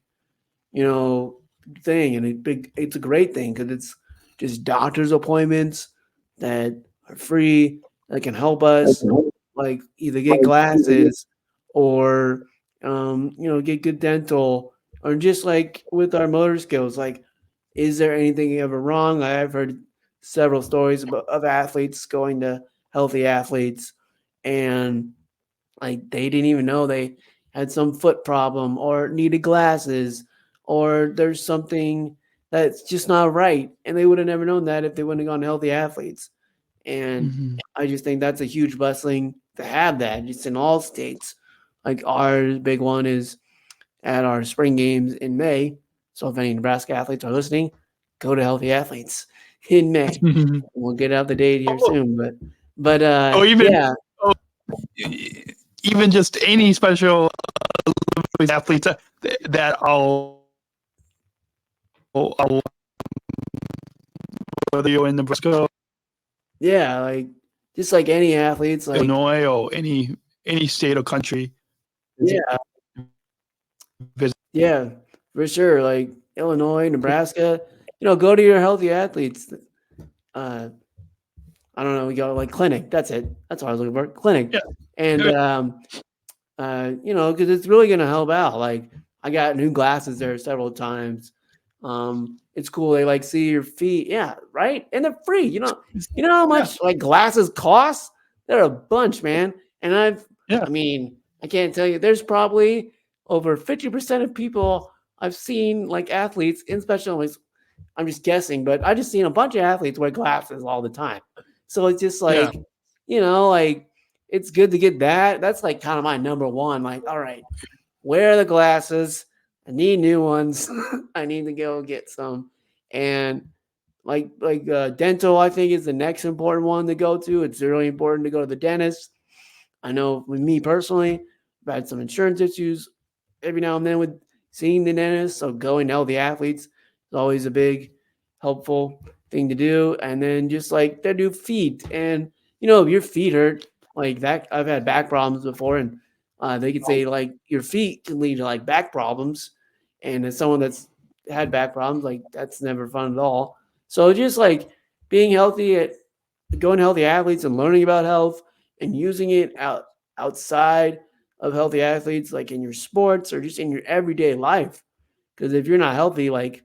thing, and it's a great thing because it's just doctor's appointments that are free that can help us, like either get glasses or get good dental, or just like with our motor skills, like is there anything ever wrong? I've heard several stories of athletes going to healthy athletes and like they didn't even know they had some foot problem or needed glasses or there's something that's just not right. And they would have never known that if they wouldn't have gone to healthy athletes. And Mhm. I just think that's a huge blessing to have that just in all states. Like our big one is at our spring games in May. So if any Nebraska athletes are listening, go to healthy athletes in May. We'll get out the date here soon, but Oh, yeah, even just any special athletes that I'll whether you're in Nebraska, yeah, like just like any athletes, like Illinois, or any state or country. yeah, Visit. yeah, for sure. Like Illinois, Nebraska, go to your healthy athletes. I don't know, we go like clinic. That's it. That's what I was looking for. Clinic. Yeah. And because it's really gonna help out. Like I got new glasses there several times. It's cool. They like see your feet. Yeah, right. And they're free. You know how much like glasses cost? They're a bunch, man. And I mean, I can't tell you. There's probably over 50% of people I've seen like athletes in Special Olympics. I'm just guessing, but I just seen a bunch of athletes wear glasses all the time. So it's just like, like it's good to get that. That's like kind of my number one. Like, all right, wear the glasses. I need new ones. I need to go get some. And like dental, I think is the next important one to go to. It's really important to go to the dentist. I know with me personally, I've had some insurance issues every now and then with seeing the dentist. So going to healthy athletes is always a big helpful thing to do. And then just like they do feet. And if your feet hurt, like that, I've had back problems before, and they could say like your feet can lead to like back problems. And as someone that's had back problems, like that's never fun at all. So just like being healthy going to healthy athletes and learning about health and using it outside of healthy athletes, like in your sports or just in your everyday life. Because if you're not healthy, like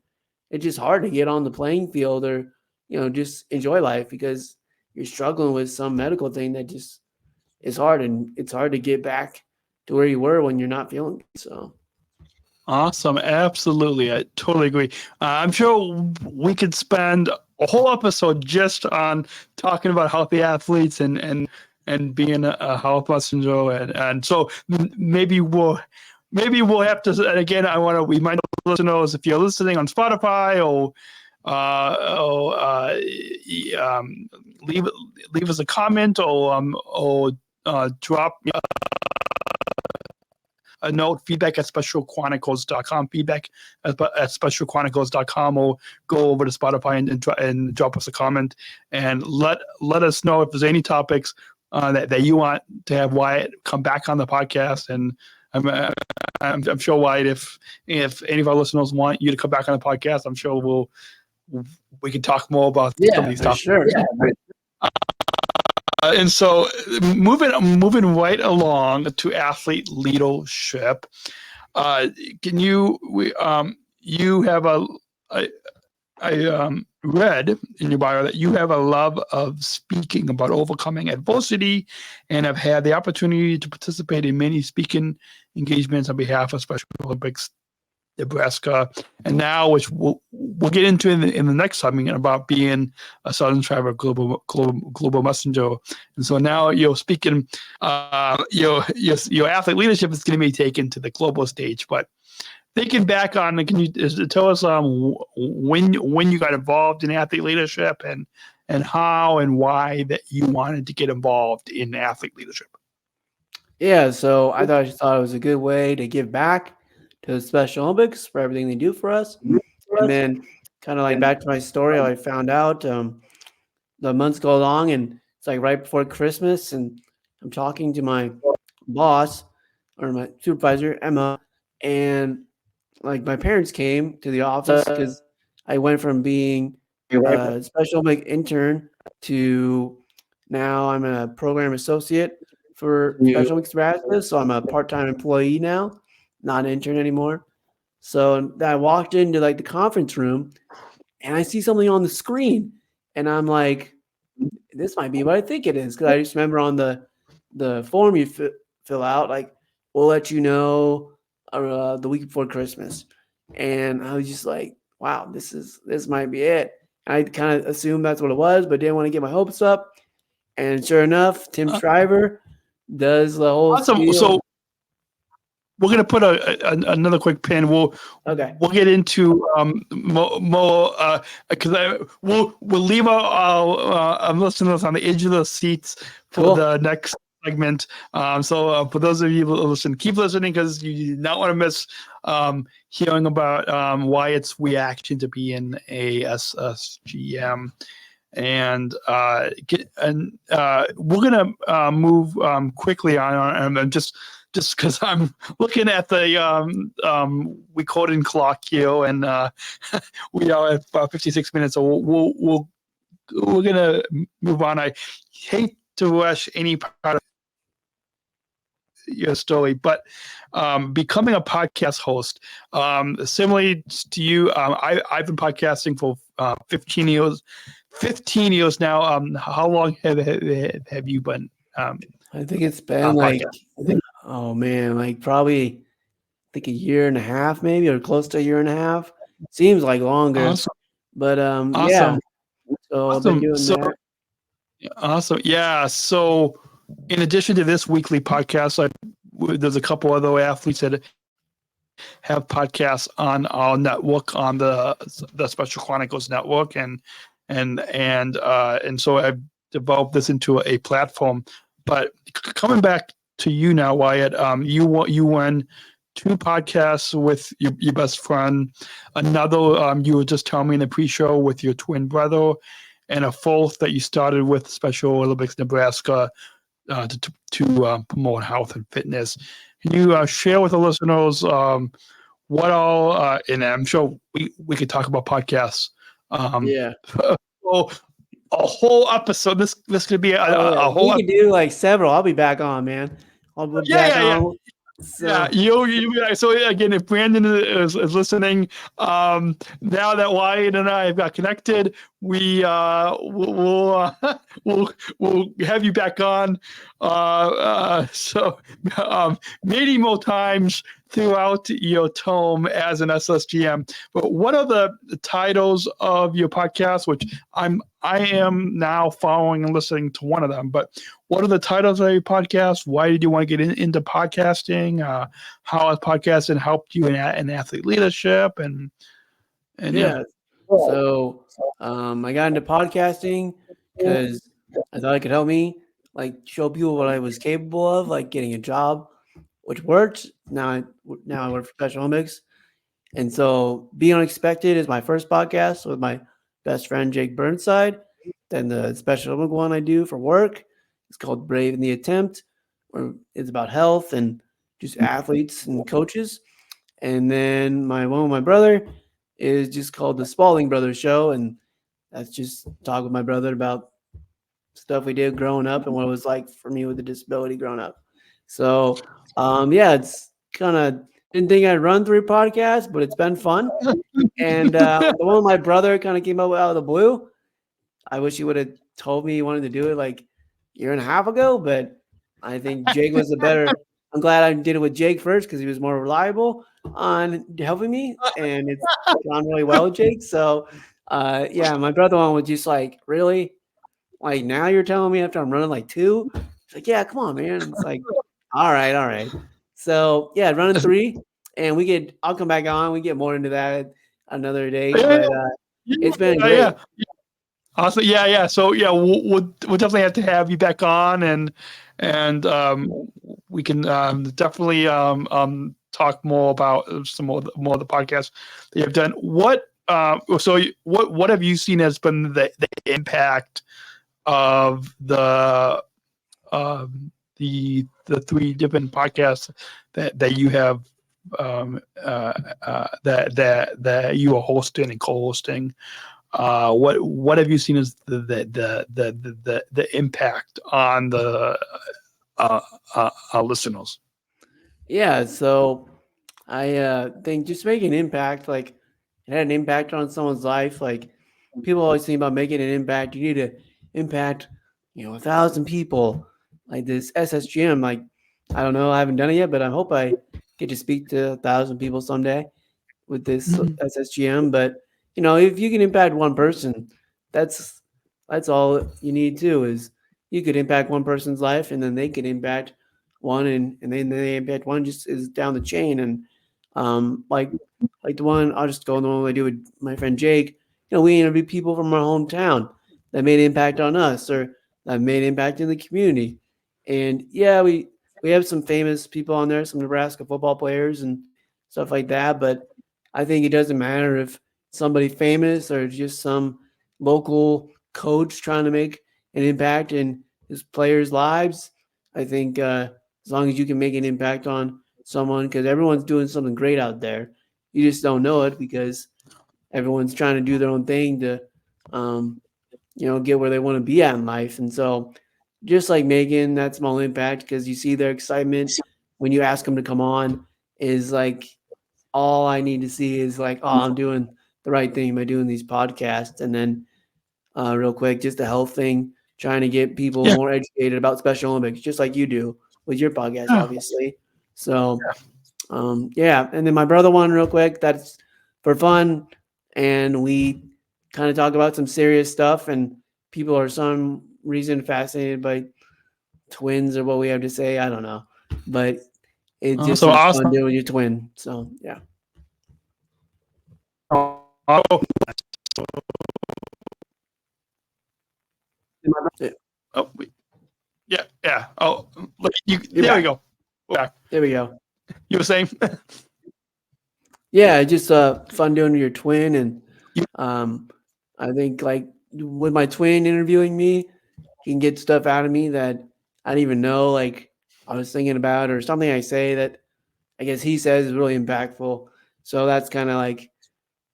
it's just hard to get on the playing field or, just enjoy life because you're struggling with some medical thing that just is hard, and it's hard to get back to where you were when you're not feeling good. So. Awesome. Absolutely. I totally agree. I'm sure we could spend a whole episode just on talking about healthy athletes and being a health messenger. And so maybe we'll have to, and again, we remind listeners, if you're listening on Spotify or leave us a comment or drop a note, feedback at specialchronicles.com, feedback at specialchronicles.com, or go over to Spotify and drop us a comment and let us know if there's any topics that you want to have Wyatt come back on the podcast. And I'm sure Wyatt, if any of our listeners want you to come back on the podcast, I'm sure we can talk more about some of these topics. Sure. And so moving right along to athlete leadership, can you have I read in your bio that you have a love of speaking about overcoming adversity and have had the opportunity to participate in many speaking engagements on behalf of Special Olympics Nebraska, and now, which we'll get into in the next segment, about being a Southern Travel global messenger. And so now you're speaking, your athlete leadership is going to be taken to the global stage. But thinking back on, can you tell us when you got involved in athlete leadership and how and why that you wanted to get involved in athlete leadership? Yeah, so I thought it was a good way to give back to the Special Olympics for everything they do for us. And then kind of like back to my story, I found out the months go along and it's like right before Christmas, and I'm talking to my boss or my supervisor, Emma, and like my parents came to the office because I went from being a Special Olympic intern to Now I'm a program associate for Yeah. Special Olympics Nebraska, so I'm a part-time employee now, not an intern anymore. So I walked into like the conference room, and I see something on the screen, and I'm like, "This might be what I think it is." Because I just remember on the form you fill out, like, we'll let you know the week before Christmas, and I was just like, "Wow, this might be it." I kind of assumed that's what it was, but didn't want to get my hopes up. And sure enough, Tim Shriver does the whole Awesome. spiel. So we're gonna put another quick pin. We'll get into more because we'll leave our listeners on the edge of the seats for the next segment. So for those of you who listen, keep listening because you do not want to miss hearing about Wyatt's reaction to being a SSGM. And we're gonna move quickly on, and just because I'm looking at the recording clock here, and we are at about 56 minutes, so we're gonna move on. I hate to rush any part of your story, but becoming a podcast host, similarly to you, I've been podcasting for 15 years. 15 years now. How long have you been? I think it's been like, oh man, like probably, I think a year and a half, maybe, or close to a year and a half. Seems like longer, awesome. But awesome. yeah. So awesome. I've been doing that. Awesome. Yeah. So in addition to this weekly podcast, there's a couple other athletes that have podcasts on our network, on the Special Chronicles network, and so I've developed this into a platform. But coming back to you now, Wyatt, you won 2 podcasts with your best friend, another you were just telling me in the pre-show with your twin brother, and a 4th that you started with Special Olympics Nebraska to promote health and fitness. Can you share with the listeners what all? And I'm sure we could talk about podcasts. So a whole episode. This could be a whole. We could do like several. I'll be back on, man. I'll be back on. So. Yeah, so again, if Brandon is listening, now that Wyatt and I have got connected, we'll have you back on. So many more times throughout your term as an SSGM. But what are the titles of your podcast? Which I am now following and listening to one of them. But what are the titles of your podcast? Why did you want to get into podcasting? How has podcasting helped you in athlete leadership? And yeah. So I got into podcasting because I thought it could help me like show people what I was capable of, like getting a job, which worked. Now I work for Special Olympics. And so Be Unexpected is my first podcast with my best friend, Jake Burnside. Then the Special Olympic one I do for work, it's called Brave in the Attempt, where it's about health and just athletes and coaches. And then my one with my brother is just called the Spalding Brothers Show. And that's just talk with my brother about stuff we did growing up and what it was like for me with a disability growing up. So, it's kind of didn't think I'd run 3 podcasts, but it's been fun. And the one with my brother kind of came up out of the blue. I wish he would have told me he wanted to do it like a year and a half ago, but I think Jake was the better. I'm glad I did it with Jake first because he was more reliable on helping me, and it's gone really well with Jake. So, my brother one was just like, really? Like, now you're telling me after I'm running like 2? It's like, yeah, come on, man. It's like, all right. So, running 3, and I'll come back on. We get more into that another day, but it's been great. Awesome. Yeah. So we'll definitely have to have you back on, and we can definitely talk more about some more of the podcasts that you've done. What have you seen has been the impact of the 3 different podcasts that you have that you are hosting and co-hosting? What have you seen as the impact on the listeners? Yeah, so I think just making an impact, like it had an impact on someone's life. Like people always think about making an impact. You need to impact, 1,000 people. Like this SSGM, like I don't know, I haven't done it yet, but I hope I get to speak to 1,000 people someday with this Mhm. SSGM. But if you can impact one person, that's that's all you need to is you could impact one person's life, and then they could impact one, and then they impact one just is down the chain. And like the one I'll just go on the one I do with my friend Jake. We interview people from our hometown that made an impact on us or that made an impact in the community. And yeah, we have some famous people on there, some Nebraska football players and stuff like that. But I think it doesn't matter if somebody famous or just some local coach trying to make an impact in his players' lives. I think as long as you can make an impact on someone, because everyone's doing something great out there, you just don't know it because everyone's trying to do their own thing to, get where they want to be at in life. And so, just like making that small impact, because you see their excitement when you ask them to come on, is like all I need to see is like, oh, I'm doing the right thing by doing these podcasts. And then, real quick, just a health thing, trying to get people Yeah. more educated about Special Olympics, just like you do with your podcast, Yeah. obviously. So, yeah. And then my brother one, real quick, that's for fun. And we kind of talk about some serious stuff, and people are some reason fascinated by twins or what we have to say. I don't know. But it just So is awesome. fun doing your twin. So, yeah. Oh, oh, yeah. Oh, look, there we go. Yeah. There we go. You were saying? Yeah, just fun doing your twin, and I think like with my twin interviewing me, he can get stuff out of me that I didn't even know like I was thinking about, or something I say that I guess he says is really impactful. So that's kind of like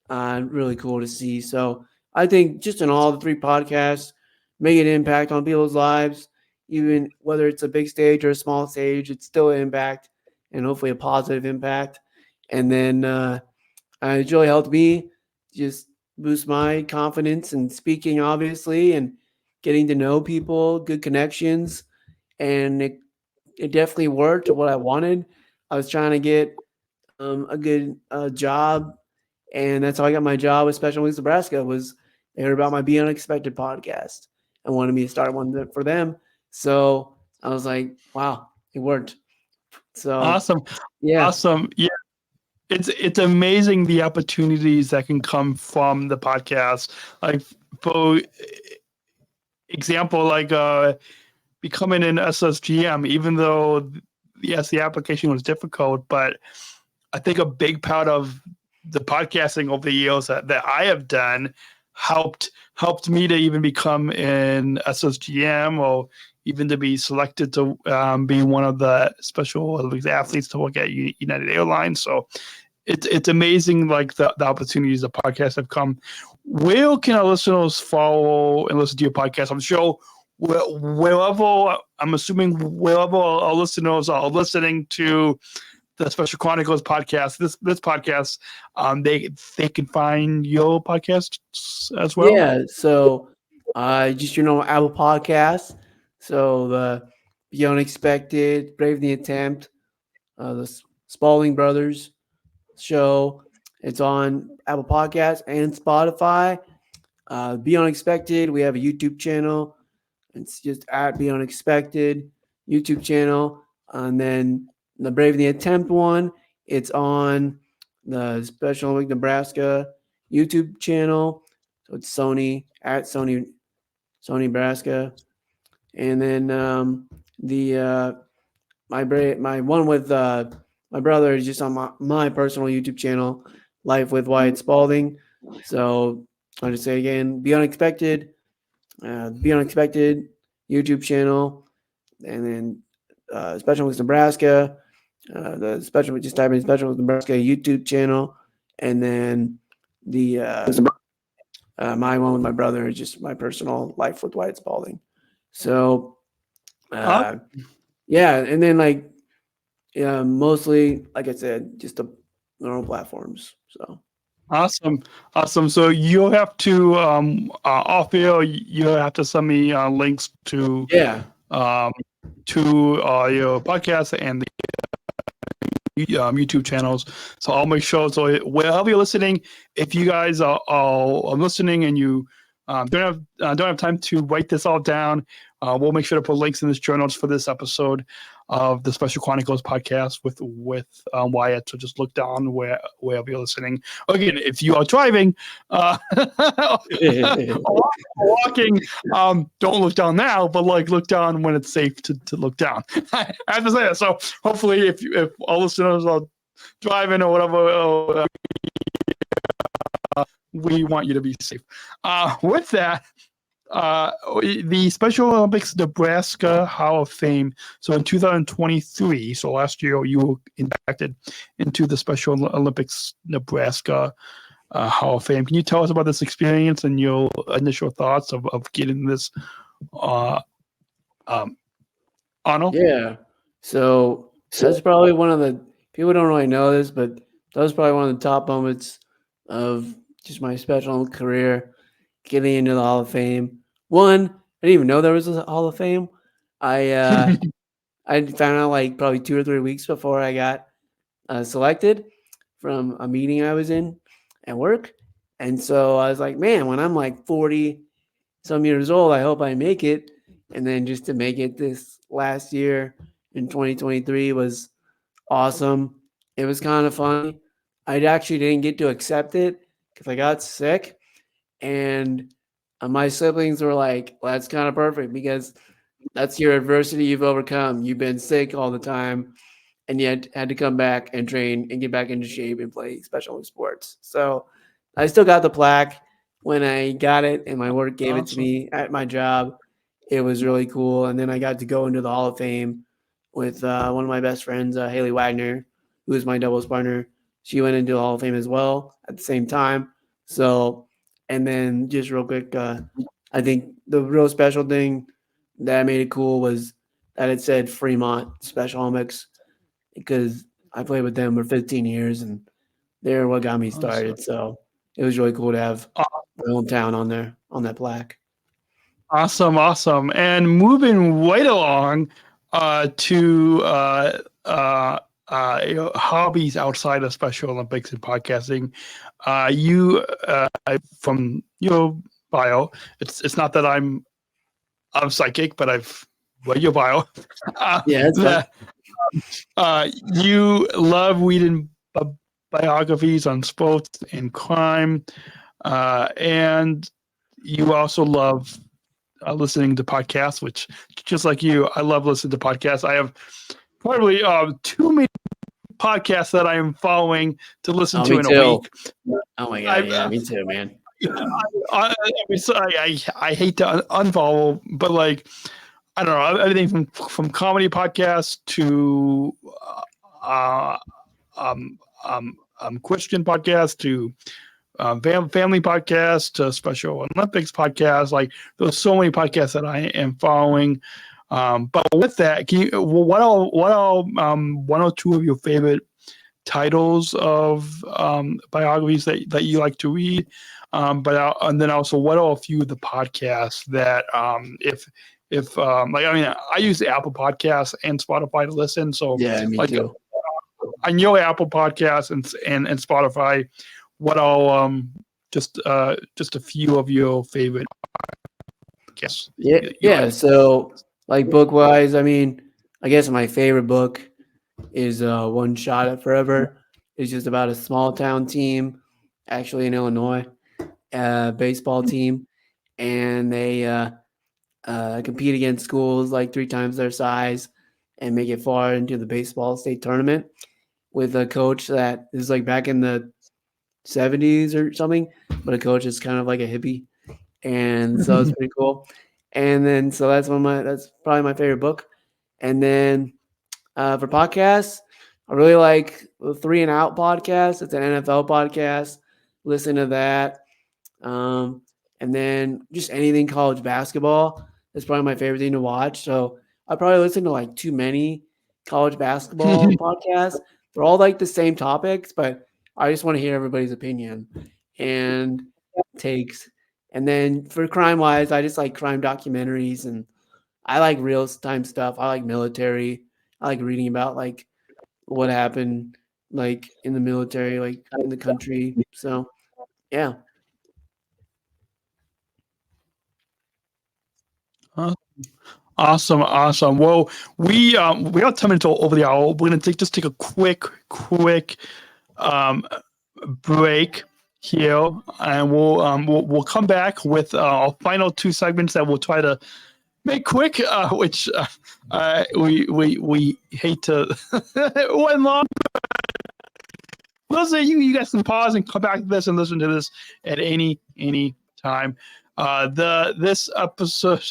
really cool to see. So I think just in all the three podcasts, make an impact on people's lives, even whether it's a big stage or a small stage, it's still an impact and hopefully a positive impact. And then it's really helped me just boost my confidence in speaking, obviously, and getting to know people, good connections. And it definitely worked what I wanted. I was trying to get a good job, and that's how I got my job with Special Olympics Nebraska. Was they heard about my Be Unexpected podcast and wanted me to start one for them. So I was like, wow, it worked. So Awesome. yeah, Awesome. Yeah. It's amazing the opportunities that can come from the podcast. Like for example, like becoming an SSGM, even though yes, the application was difficult, but I think a big part of the podcasting over the years that I have done helped me to even become an SSGM or even to be selected to be one of the Special Olympics athletes to work at United Airlines. So it's amazing, like the opportunities the podcasts have come. Where can our listeners follow and listen to your podcast? I'm sure wherever, I'm assuming wherever our listeners are listening to the Special Chronicles podcast, this podcast, they can find your podcast as well. yeah. So just Apple Podcasts. So the Be Unexpected, Brave the Attempt, the Spalding Brothers show. It's on Apple Podcasts and Spotify. Be Unexpected. We have a YouTube channel. It's just at Be Unexpected YouTube channel. And then the Brave the Attempt one, it's on the Special Olympics Nebraska YouTube channel. So it's Sony at Sony Nebraska. And then the my one with my brother is just on my personal YouTube channel, Life with Wyatt Spalding. So I'll just say again, Be Unexpected YouTube channel, and then Special Olympics Nebraska. Just type in Special Olympics Nebraska YouTube channel, and then the My one with my brother is just my personal life with Wyatt Spalding. So, yeah, and then like, yeah, mostly like I said, just the normal platforms. So Awesome. So you'll have to off air. You'll have to send me links to yeah, your podcast and the YouTube channels. So I'll make sure. So wherever you're listening, if you guys are listening and you don't have time to write this all down, we'll make sure to put links in the show notes for this episode of the Special Chronicles podcast with Wyatt. So just look down wherever you're listening. Again, if you are driving or walking, don't look down now, but like look down when it's safe to look down. I have to say that. So hopefully, if all listeners are driving or whatever, we want you to be safe. With that. The Special Olympics Nebraska Hall of Fame. So in 2023, so last year, you were inducted into the Special Olympics Nebraska Hall of Fame. Can you tell us about this experience and your initial thoughts of getting this honor? yeah. So that's probably one of the people don't really know this, but that was probably one of the top moments of just my special career, getting into the Hall of Fame. One, I didn't even know there was a Hall of Fame. I found out like probably 2 or 3 weeks before I got selected from a meeting I was in at work. And so I was like, man, when I'm like 40 some years old, I hope I make it. And then just to make it this last year in 2023 was awesome. It was kind of funny. I actually didn't get to accept it because I got sick. And my siblings were like, well, that's kind of perfect because that's your adversity you've overcome. You've been sick all the time and yet had to come back and train and get back into shape and play special sports. So I still got the plaque when I got it and my work gave it to me at my job. It was really cool. And then I got to go into the Hall of Fame with one of my best friends, Haley Wagner, who is my doubles partner. She went into the Hall of Fame as well at the same time. So, and then just real quick, I think the real special thing that made it cool was that it said Fremont Special Olympics because I played with them for 15 years and they're what got me started. So it was really cool to have my hometown on there on that plaque. Awesome. And moving right along to hobbies outside of Special Olympics and podcasting. You from your bio, it's not that I'm psychic, but I've read your bio. Yeah, that's you love reading biographies on sports and crime, and you also love listening to podcasts, which just like you, I love listening to podcasts. I have probably too many podcasts that I am following to listen to in a week. Oh my God. Yeah, me too, man. I hate to unfollow, but like, I don't know, everything from comedy podcasts to Christian podcasts to family podcast to Special Olympics podcast. Like there's so many podcasts that I am following. But with that, can you, what are one or two of your favorite titles of biographies that you like to read? And then also, what are a few of the podcasts that if like, I mean, I use Apple Podcasts and Spotify to listen. So yeah, me too. On your Apple Podcasts and Spotify, what are just a few of your favorite podcasts? Yeah. So like book wise, I mean, I guess my favorite book is One Shot at Forever. It's just about a small town team, actually in Illinois, baseball team, and they compete against schools like 3 times their size and make it far into the baseball state tournament with a coach that is like back in the 70s or something, but a coach is kind of like a hippie, and so it's pretty cool. And then so that's probably my favorite book. And then for podcasts, I really like the 3 and Out podcast. It's an NFL podcast. Listen to that. And then just anything college basketball is probably my favorite thing to watch. So I probably listen to like too many college basketball podcasts. They're all like the same topics, but I just want to hear everybody's opinion and takes. And then for crime wise, I just like crime documentaries, and I like real time stuff. I like military. I like reading about like what happened like in the military, like in the country. So yeah. Awesome. Well, we have 10 minutes over the hour. We're gonna take a quick break here, and we'll come back with our final two segments that we'll try to make quick, which we hate to went long. Listen, you guys can pause and come back to this and listen to this at any time. This episode,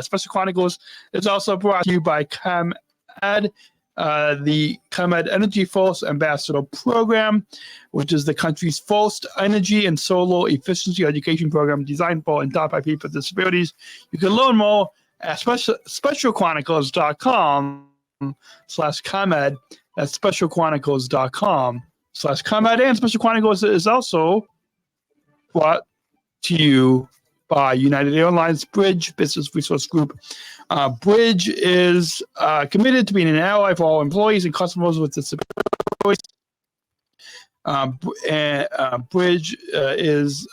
Special Chronicles, is also brought to you by ComEd, the ComEd Energy Force Ambassador Program, which is the country's first energy and solar efficiency education program designed for and taught by people with disabilities. You can learn more at specialchronicles.com/ComEd. That's specialchronicles.com/ComEd. And Special Chronicles is also brought to you by United Airlines Bridge Business Resource Group. Bridge is committed to being an ally for all employees and customers with disabilities. Bridge is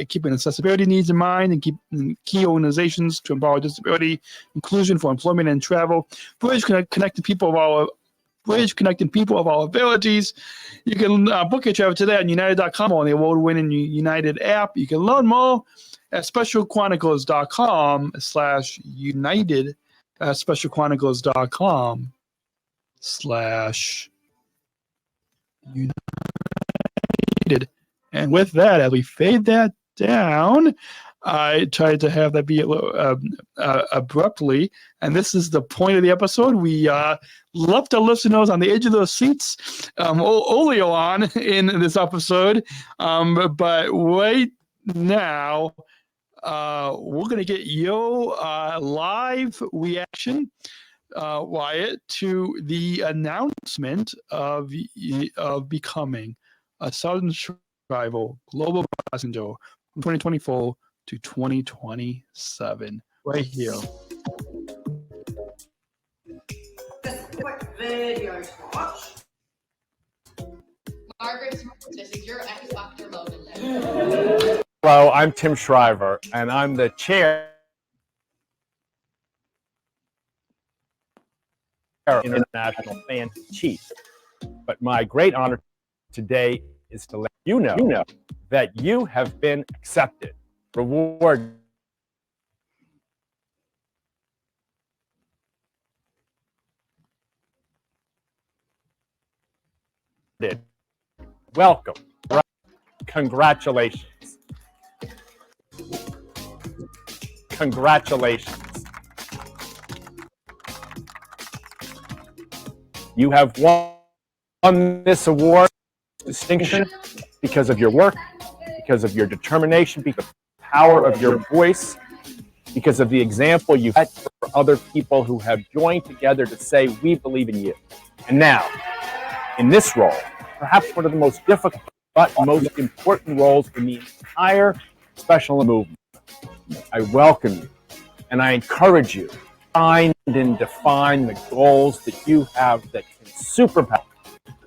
keeping accessibility needs in mind and keeping key organizations to empower disability inclusion for employment and travel. Bridge connecting people of our abilities. You can book your travel today on United.com or on the award-winning United app. You can learn more at specialchronicles.com/United. Specialchronicles.com/United. And with that, as we fade that down, I tried to have that be abruptly, and this is the point of the episode. We left our listeners on the edge of their seats earlier on in this episode, but right now we're going to get your live reaction, Wyatt, to the announcement of becoming a Sargent Shriver Global Passenger from 2024 to 2027, right here. Quick video to watch. Margaret, this is your X Factor moment. Hello, I'm Tim Shriver, and I'm the chair of International Fan Chief. But my great honor today is to let you know that you have been accepted. Reward. Welcome. Congratulations. Congratulations. You have won this award distinction because of your work, because of your determination, because of the power of your voice, because of the example you've set for other people who have joined together to say, we believe in you. And now, in this role, perhaps one of the most difficult but most important roles in the entire special movement, I welcome you and I encourage you to find and define the goals that you have that can superpower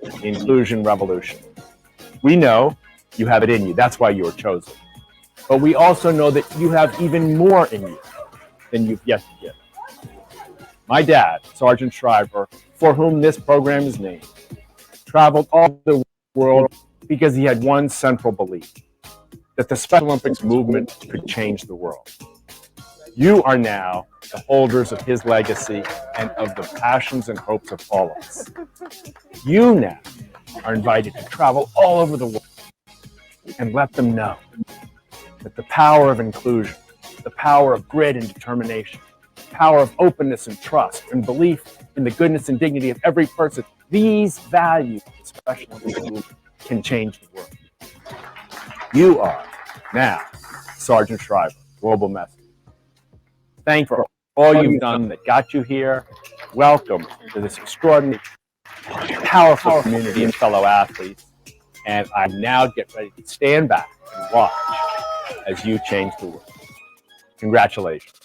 the inclusion revolution. We know you have it in you. That's why you were chosen. But we also know that you have even more in you than you've yet to give. My dad, Sergeant Shriver, for whom this program is named, traveled all the world because he had one central belief, that the Special Olympics movement could change the world. You are now the holders of his legacy and of the passions and hopes of all of us. You now are invited to travel all over the world and let them know that the power of inclusion, the power of grit and determination, the power of openness and trust and belief in the goodness and dignity of every person, these values, especially can change the world. You are Now, Sergeant Shriver, Global Message. Thank you for all you've done that got you here. Welcome to this extraordinary, powerful community of fellow athletes. And I now get ready to stand back and watch as you change the world. Congratulations.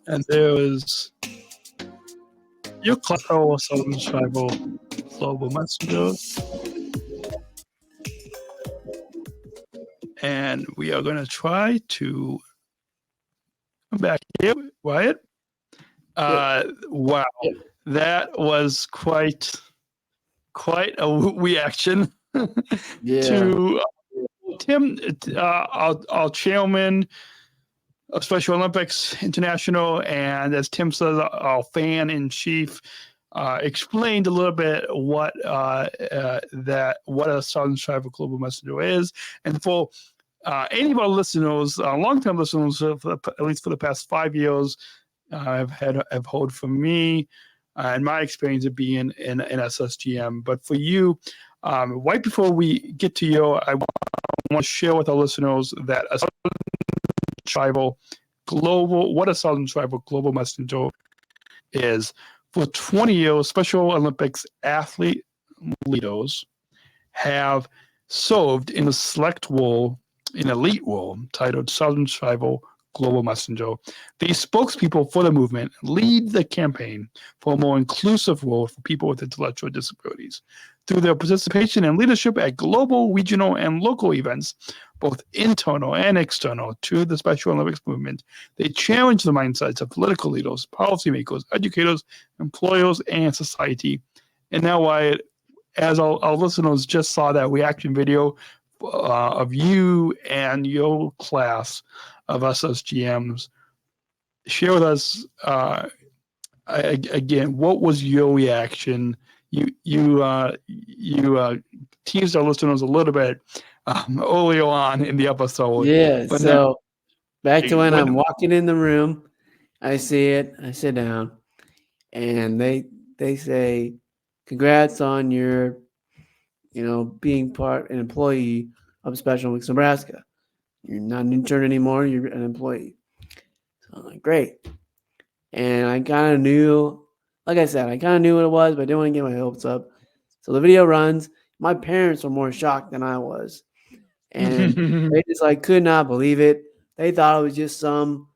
And there was your fellow Southern Tribal Global Messenger. And we are going to try to come back here, Wyatt. Wow, that was quite a reaction to Tim, our chairman of Special Olympics International, and as Tim says, our fan in chief, explained a little bit what a Southern Tribal Global Messenger is, and for any of our listeners, long-term listeners, at least for the past 5 years, have heard from me and my experience of being in SSGM. But for you, right before we get to you, I want to share with our listeners that a Southern Tribal Global Messenger is. For 20 years, Special Olympics Athlete Leaders have served in a select role, an elite role, titled Southern Tribal Global Messenger. These spokespeople for the movement lead the campaign for a more inclusive role for people with intellectual disabilities. Through their participation and leadership at global, regional, and local events, both internal and external to the Special Olympics movement, they challenge the mindsets of political leaders, policymakers, educators, employers, and society. And now, Wyatt, as our listeners just saw that reaction video of you and your class of SSGMs, share with us again, what was your reaction? You teased our listeners a little bit earlier on in the episode. Yeah. So back to when I'm walking in the room, I see it, I sit down, and they say, "Congrats on your, being an employee of Special Olympics Nebraska. You're not an intern anymore. You're an employee." So I'm like, great. And I kind of knew, like I said, I kind of knew what it was, but I didn't want to get my hopes up. So the video runs. My parents were more shocked than I was. And they just could not believe it. They thought it was just some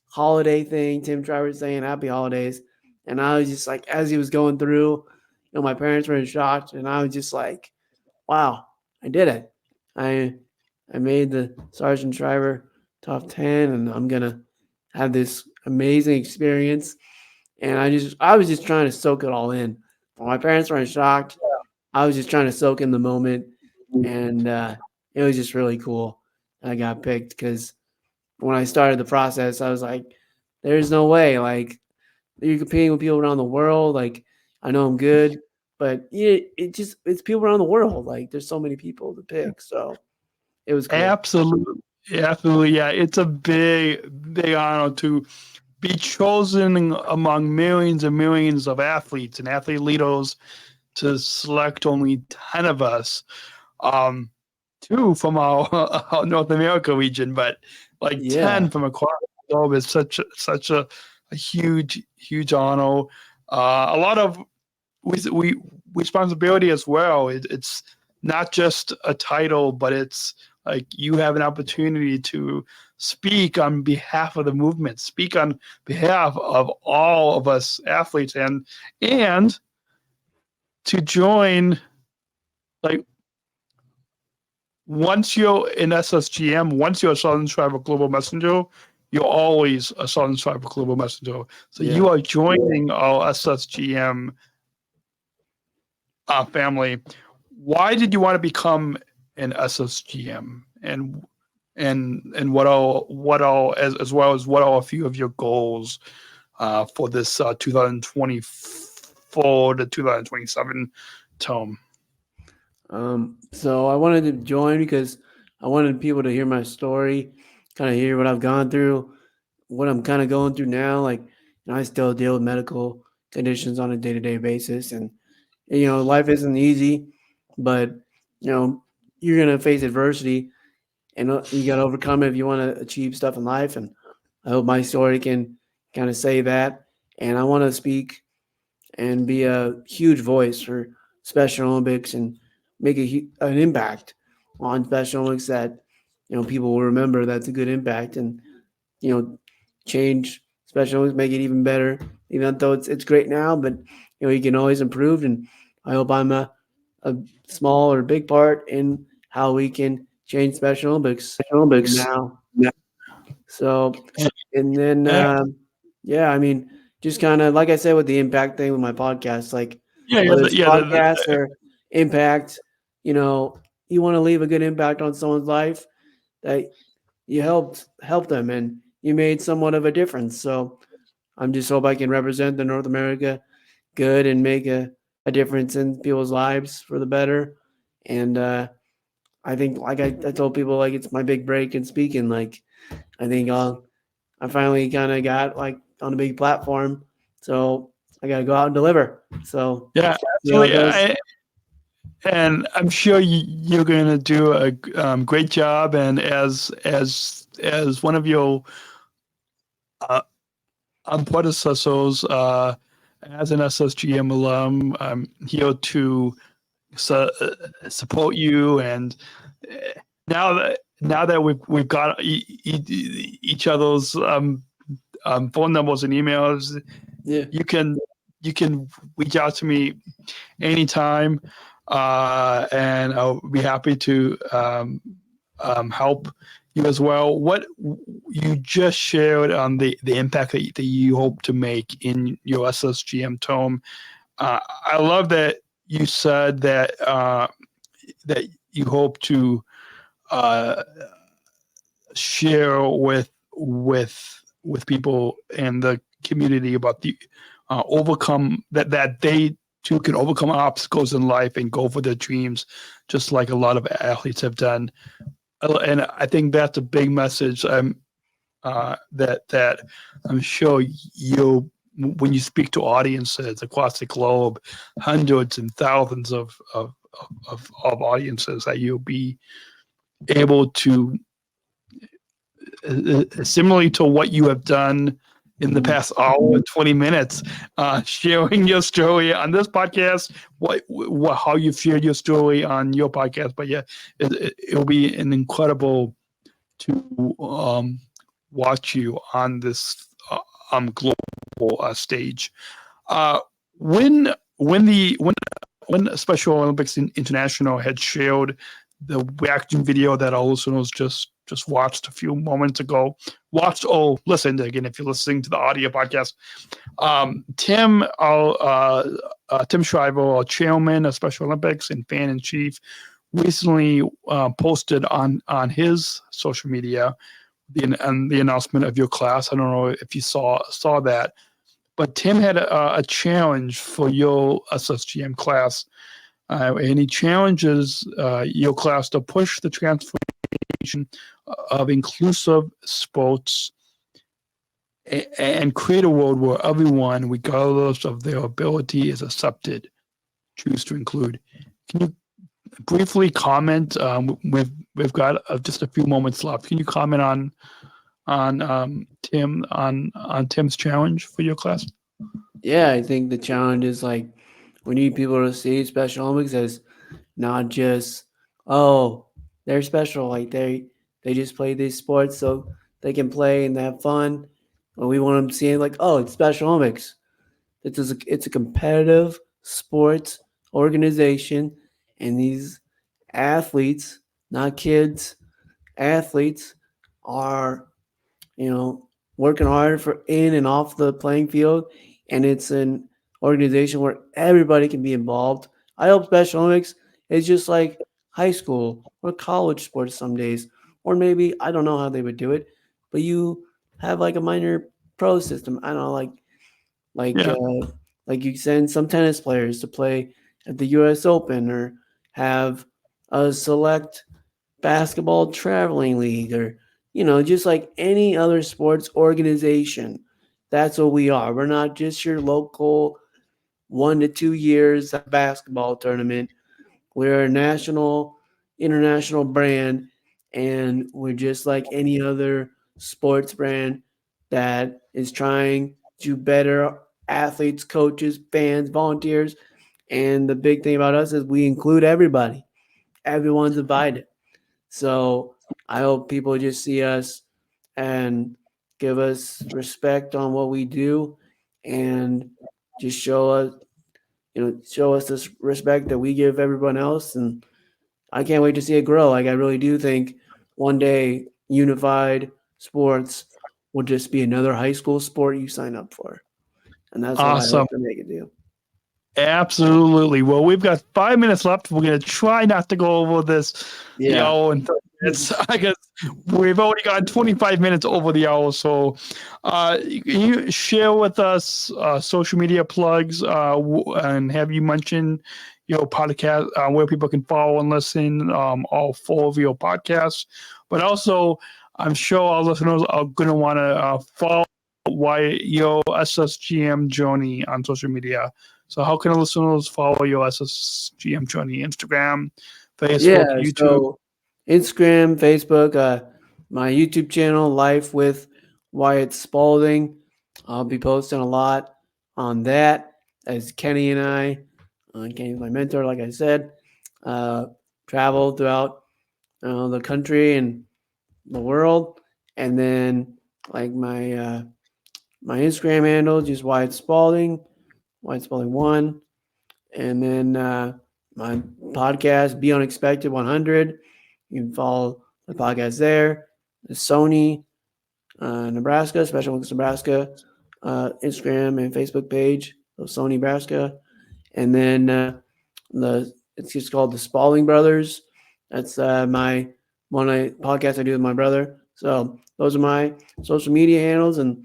holiday thing. Tim Shriver saying happy holidays. And I was just as he was going through, my parents were in shock. And I was just like, wow, I did it. I made the Sergeant Shriver top 10, and I'm going to have this amazing experience. And I was just trying to soak it all in. When my parents were in shock, I was just trying to soak in the moment. And it was just really cool I got picked, because when I started the process, I was like, there's no way. You're competing with people around the world. I know I'm good, but it's people around the world. There's so many people to pick. So it was cool. Absolutely. Yeah. It's a big honor to be chosen among millions and millions of athletes and athlete leaders to select only 10 of us. 2 from our North America region, but 10 from across the globe is such a huge honor. A lot of responsibility as well. It's not just a title, but it's you have an opportunity to speak on behalf of the movement, speak on behalf of all of us athletes, and to join once you're in SSGM, once you're a Southern Tribal Global Messenger, you're always a Southern Tribal Global Messenger. So you are joining our SSGM family. Why did you want to become an SSGM, and what all as well as what are a few of your goals for this 2024 to 2027 term? So I wanted to join because I wanted people to hear my story, kind of hear what I've gone through, what I'm kind of going through now. I still deal with medical conditions on a day-to-day basis, and life isn't easy, but you're gonna face adversity, and you got to overcome it if you want to achieve stuff in life. And I hope my story can kind of say that. And I want to speak and be a huge voice for Special Olympics and make an impact on Special Olympics that people will remember. That's a good impact, and change Special Olympics, make it even better. Even though it's great now, but you can always improve. And I hope I'm a small or big part in how we can change Special Olympics now. So, and then I mean, just kind of like I said with the impact thing with my podcast, like whether it's podcast or impact, you want to leave a good impact on someone's life, that you helped them and you made somewhat of a difference. So I'm just hope I can represent the North America good and make a difference in people's lives for the better. And I think, like I told people, like it's my big break in speaking. Like I think I finally kind of got like on a big platform, so I got to go out and deliver. So yeah, and I'm sure you're going to do a great job. And as one of your predecessors, as an SSGM alum, I'm here to support you. And now that we've got each other's phone numbers and emails, you can reach out to me anytime, and I'll be happy to help you as well. What you just shared on the impact that you hope to make in your SSGM tome, I love that you said that that you hope to share with people in the community about the overcome that they too can overcome obstacles in life and go for their dreams, just like a lot of athletes have done. And I think that's a big message. That I'm sure when you speak to audiences across the globe, hundreds and thousands of audiences, that you'll be able to, similarly to what you have done in the past hour and 20 minutes, sharing your story on this podcast, how you've shared your story on your podcast. But yeah, it'll be an incredible to watch you on this global stage. When Special Olympics International had shared the reaction video that our listeners just watched a few moments ago, listened again if you're listening to the audio podcast, Tim Shriver, our chairman of Special Olympics and fan in chief, recently posted on his social media the announcement of your class. I don't know if you saw that, but Tim had a challenge for your SSGM class, and he challenges your class to push the transformation of inclusive sports and create a world where everyone, regardless of their ability, is accepted. Choose to include. Can you briefly comment? We've got just a few moments left. Can you comment on Tim's challenge for your class? Yeah, I think the challenge is like we need people to see Special Olympics as not just, oh, they're special, like they just play these sports so they can play and have fun. But we want them seeing like, oh, it's Special Olympics. It's a competitive sports organization, and these athletes, not kids, athletes are, working hard for in and off the playing field, and it's an organization where everybody can be involved. I hope Special Olympics is just like high school or college sports some days, or maybe I don't know how they would do it, but you have like a minor pro system. I don't know, like you send some tennis players to play at the U.S. Open, or have a select basketball traveling league, or just like any other sports organization. That's what we are. We're not just your local 1 to 2 years basketball tournament. We're a national international brand, and we're just like any other sports brand that is trying to better athletes, coaches, fans, volunteers. And the big thing about us is we include everybody. Everyone's invited. So I hope people just see us and give us respect on what we do, and just show us this respect that we give everyone else. And I can't wait to see it grow. Like, I really do think one day unified sports will just be another high school sport you sign up for. And that's what I Awesome. hope to make it do. Absolutely. Well, we've got 5 minutes left. We're going to try not to go over this the hour and 30 minutes. I guess we've already got 25 minutes over the hour. So can you share with us social media plugs and have you mentioned your podcast, where people can follow and listen, all 4 of your podcasts. But also, I'm sure our listeners are going to want to follow your SSGM journey on social media. So how can our listeners follow your SSGM journey? Instagram, Facebook, YouTube? So Instagram, Facebook, my YouTube channel, Life with Wyatt Spalding. I'll be posting a lot on that, as Kenny and I, Kenny's my mentor, like I said, travel throughout the country and the world. And then like my Instagram handle, just Wyatt Spalding 1. And then my podcast, Be Unexpected 100. You can follow the podcast there. The Sony Nebraska, Special Chronicles Nebraska, Instagram and Facebook page, so Sony Nebraska. And then it's just called the Spalding Brothers. That's my podcast I do with my brother. So those are my social media handles. And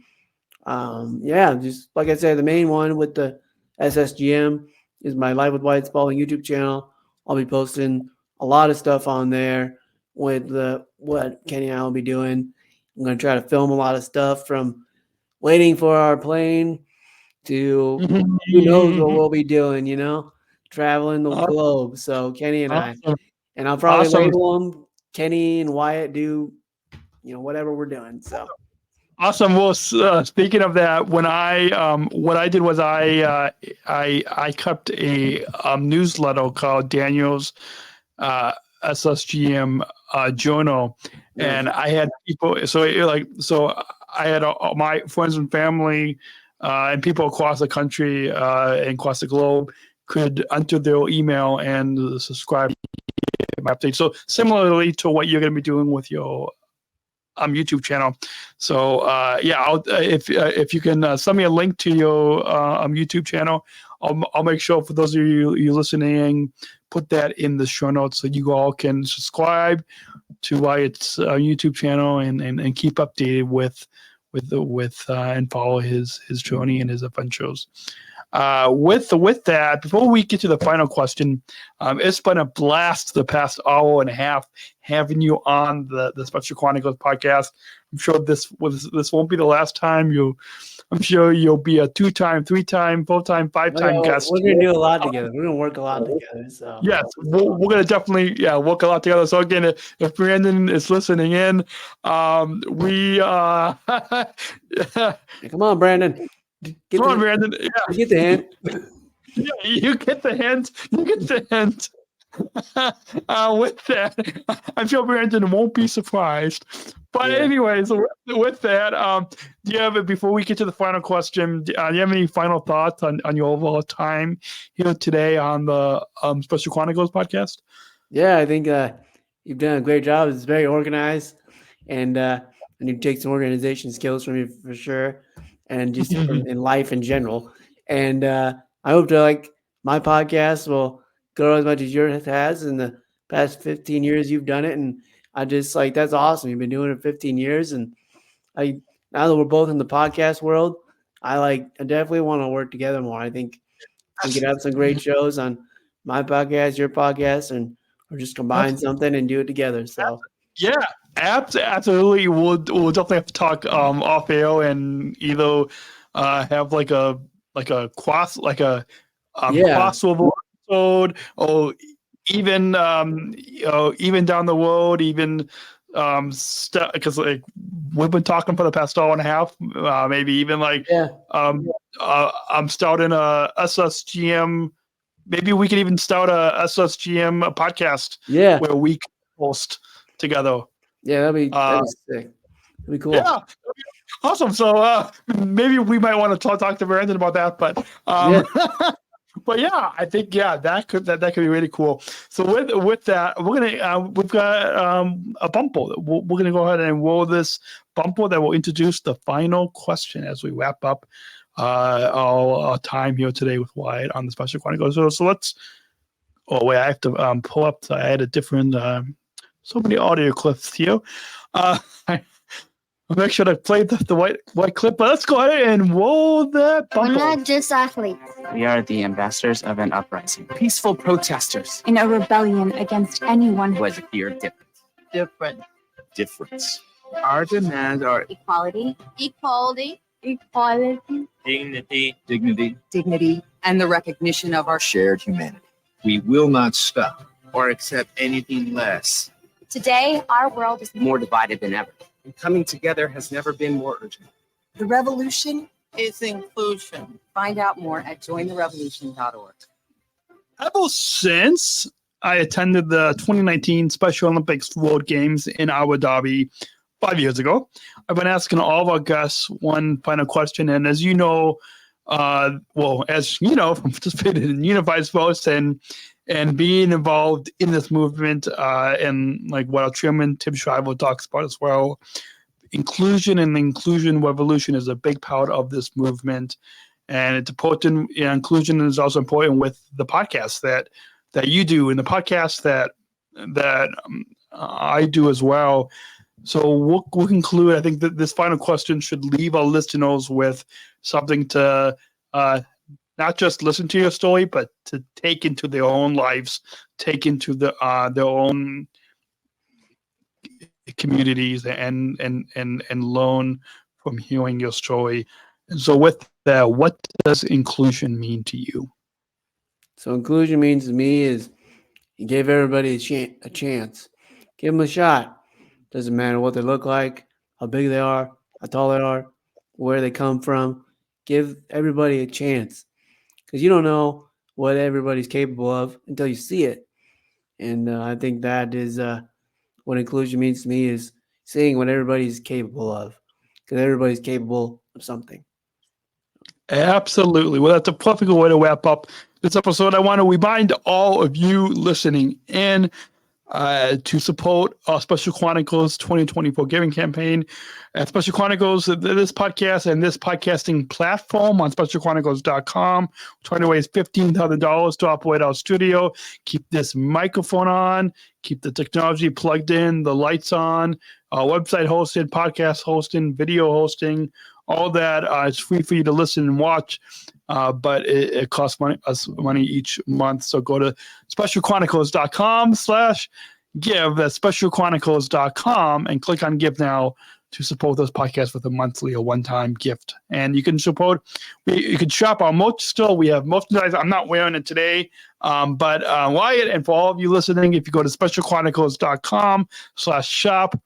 just like I said, the main one with the SSGM is my Live with Wyatt Spalding YouTube channel. I'll be posting a lot of stuff on there with what Kenny and I will be doing. I'm going to try to film a lot of stuff, from waiting for our plane to who knows what we'll be doing, traveling the globe. So Kenny and I, and I'll probably label them Kenny and Wyatt do, whatever we're doing. So. Awesome. Well, speaking of that, when what I did was I kept a newsletter called Daniel's SSGM journal, and I had people. So I had my friends and family and people across the country and across the globe could enter their email and subscribe to my update. So similarly to what you're going to be doing with your YouTube channel. So if you can send me a link to your YouTube channel, I'll make sure for those of you listening, put that in the show notes so you all can subscribe to Wyatt's YouTube channel and keep updated with and follow his journey and his adventures. With that, before we get to the final question, it's been a blast the past hour and a half having you on the Special Chronicles podcast. I'm sure this won't be the last time. I'm sure you'll be a 2-time, 3-time, 4-time, 5-time guest. We're gonna do a lot together. We're gonna work a lot together. So yes, we're gonna definitely work a lot together. So again, if Brandon is listening in, come on, Brandon. Come on, Brandon. Yeah. Get the hint. Yeah, you get the hint. You get the hint. With that, I'm sure Brandon won't be surprised. But anyways, with that, do you have, before we get to the final question, do you have any final thoughts on your overall time here today on the Special Chronicles podcast? Yeah, I think you've done a great job. It's very organized, and you take some organization skills from you for sure, and just in life in general. And I hope to my podcast will grow as much as yours has in the past 15 years you've done it. And I just that's awesome. You've been doing it 15 years. And now that we're both in the podcast world, I definitely want to work together more. I think we could have some great shows on my podcast, your podcast, or just combine something and do it together. So yeah, absolutely. We'll definitely have to talk off air and either have a crossover episode, or even even down the road, even because like we've been talking for the past hour and a half, maybe even like I'm starting a SSGM. Maybe we could even start a SSGM podcast. Yeah. Where we can host together. Yeah, that'd be sick. That'd be cool. Yeah. Awesome. So maybe we might want to talk to Brandon about that, but but yeah, I think that could be really cool. So with that, we've got a bumper. We're gonna go ahead and roll this bumper that will introduce the final question as we wrap up our time here today with Wyatt on the Special Chronicles. So let's. Oh wait, I have to pull up. I had a different. So many audio clips here. I'll make sure to play the white clip, but let's go ahead and roll that bumper. We're not just athletes. We are the ambassadors of an uprising. Peaceful protesters. In a rebellion against anyone who has a fear of difference. Difference. Our demands are Equality. Dignity. And the recognition of our shared humanity. We will not stop or accept anything less. Today, our world is More divided than ever. and coming together has never been more urgent. The revolution. Is inclusion. Find out more at jointherevolution.org. Ever since I attended the 2019 Special Olympics World Games in Abu Dhabi 5 years ago, I've been asking all of our guests one final question. And as you know, from participating in Unified Sports and being involved in this movement, and like what our chairman Tim Shriver talks about as well, inclusion and the inclusion revolution is a big part of this movement, and it's important. Inclusion is also important with the podcast that you do, and the podcast that I do as well. So we'll conclude. I think that this final question should leave our listeners with something to not just listen to your story, but to take into their own lives, take into their own communities, and learn from hearing your story. And so with that, what does inclusion mean to you? So inclusion means to me is you gave everybody a chance. Give them a shot. Doesn't matter what they look like, how big they are, how tall they are, where they come from. Give everybody a chance, because you don't know what everybody's capable of until you see it. And I think that is what inclusion means to me, is seeing what everybody's capable of, because everybody's capable of something. Absolutely. Well, that's a perfect way to wrap up this episode. I want to remind all of you listening in to support our Special Chronicles 2024 giving campaign. At Special Chronicles, this podcast and this podcasting platform on specialchronicles.com. We're trying to raise $15,000 to operate our studio, keep this microphone on, keep the technology plugged in, the lights on, our website hosted, podcast hosting, video hosting, all that. It's free for you to listen and watch, but it costs us money each month. So go to specialchronicles.com/give. That's specialchronicles.com and click on Give Now to support those podcasts with a monthly or one-time gift. And you can you can shop our merch still. We have merchandise. I'm not wearing it today, but Wyatt, and for all of you listening, if you go to specialchronicles.com/shop,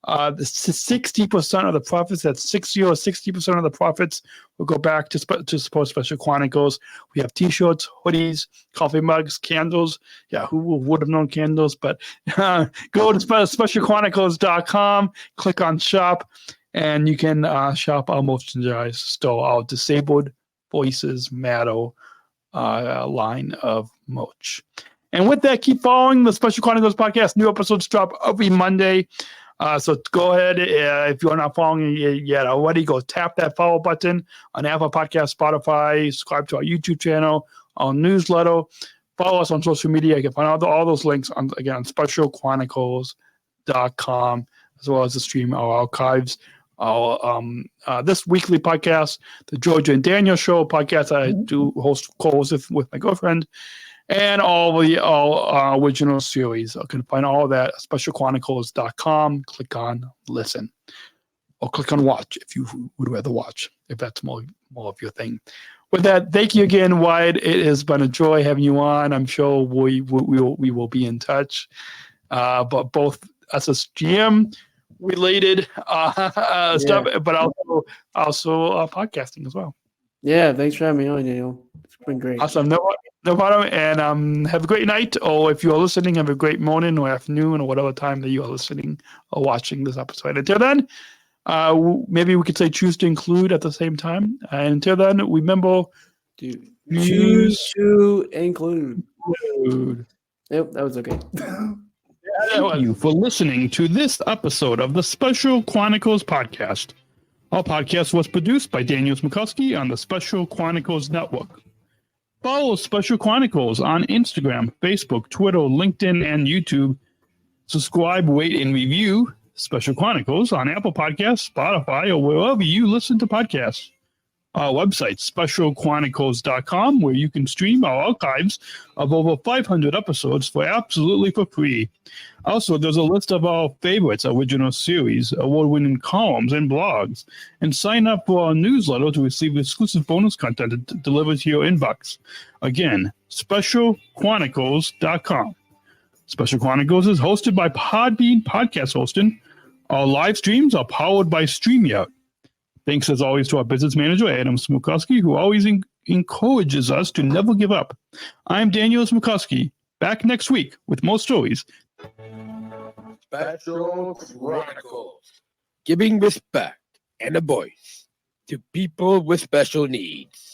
the 60% of the profits, that's 60% of the profits will go back to support Special Chronicles. We have t-shirts, hoodies, coffee mugs, candles. Yeah, who would have known candles? But go to specialchronicles.com, click on shop, and you can shop our merchandise store, our Disabled Voices Matter line of merch. And with that, keep following the Special Chronicles podcast. New episodes drop every Monday. So go ahead, if you're not following yet already, go tap that follow button on Apple Podcasts, Spotify, subscribe to our YouTube channel, our newsletter, follow us on social media. You can find all those links on specialchronicles.com, as well as the stream, our archives, our this weekly podcast, the Georgia and Daniel Show podcast I do co-host with my girlfriend, and all original series. You can find all of that at specialchronicles.com. Click on listen, or click on watch if you would rather watch, if that's more of your thing. with that, thank you again, Wyatt. It has been a joy having you on. I'm sure we will be in touch. But both SSGM related stuff, but also podcasting as well. Yeah, thanks for having me on, Daniel. It's been great. Awesome. No problem. And have a great night, or if you're listening, have a great morning or afternoon or whatever time that you are listening or watching this episode. Until then, maybe we could say choose to include at the same time. And until then, remember to choose to include. Yep, that was okay. Thank you for listening to this episode of the Special Chronicles Podcast. Our podcast was produced by Daniel Smrokowski on the Special Chronicles Network. Follow Special Chronicles on Instagram, Facebook, Twitter, LinkedIn, and YouTube. Subscribe, rate, and review Special Chronicles on Apple Podcasts, Spotify, or wherever you listen to podcasts. Our website, specialchronicles.com, where you can stream our archives of over 500 episodes for free. Also, there's a list of our favorites, original series, award-winning columns, and blogs. And sign up for our newsletter to receive exclusive bonus content delivered to your inbox. Again, specialchronicles.com. Special Chronicles is hosted by Podbean Podcast Hosting. Our live streams are powered by StreamYard. Thanks, as always, to our business manager, Adam Smrokowski, who always encourages us to never give up. I'm Daniel Smrokowski, back next week with more stories. Special Chronicles, giving respect and a voice to people with special needs.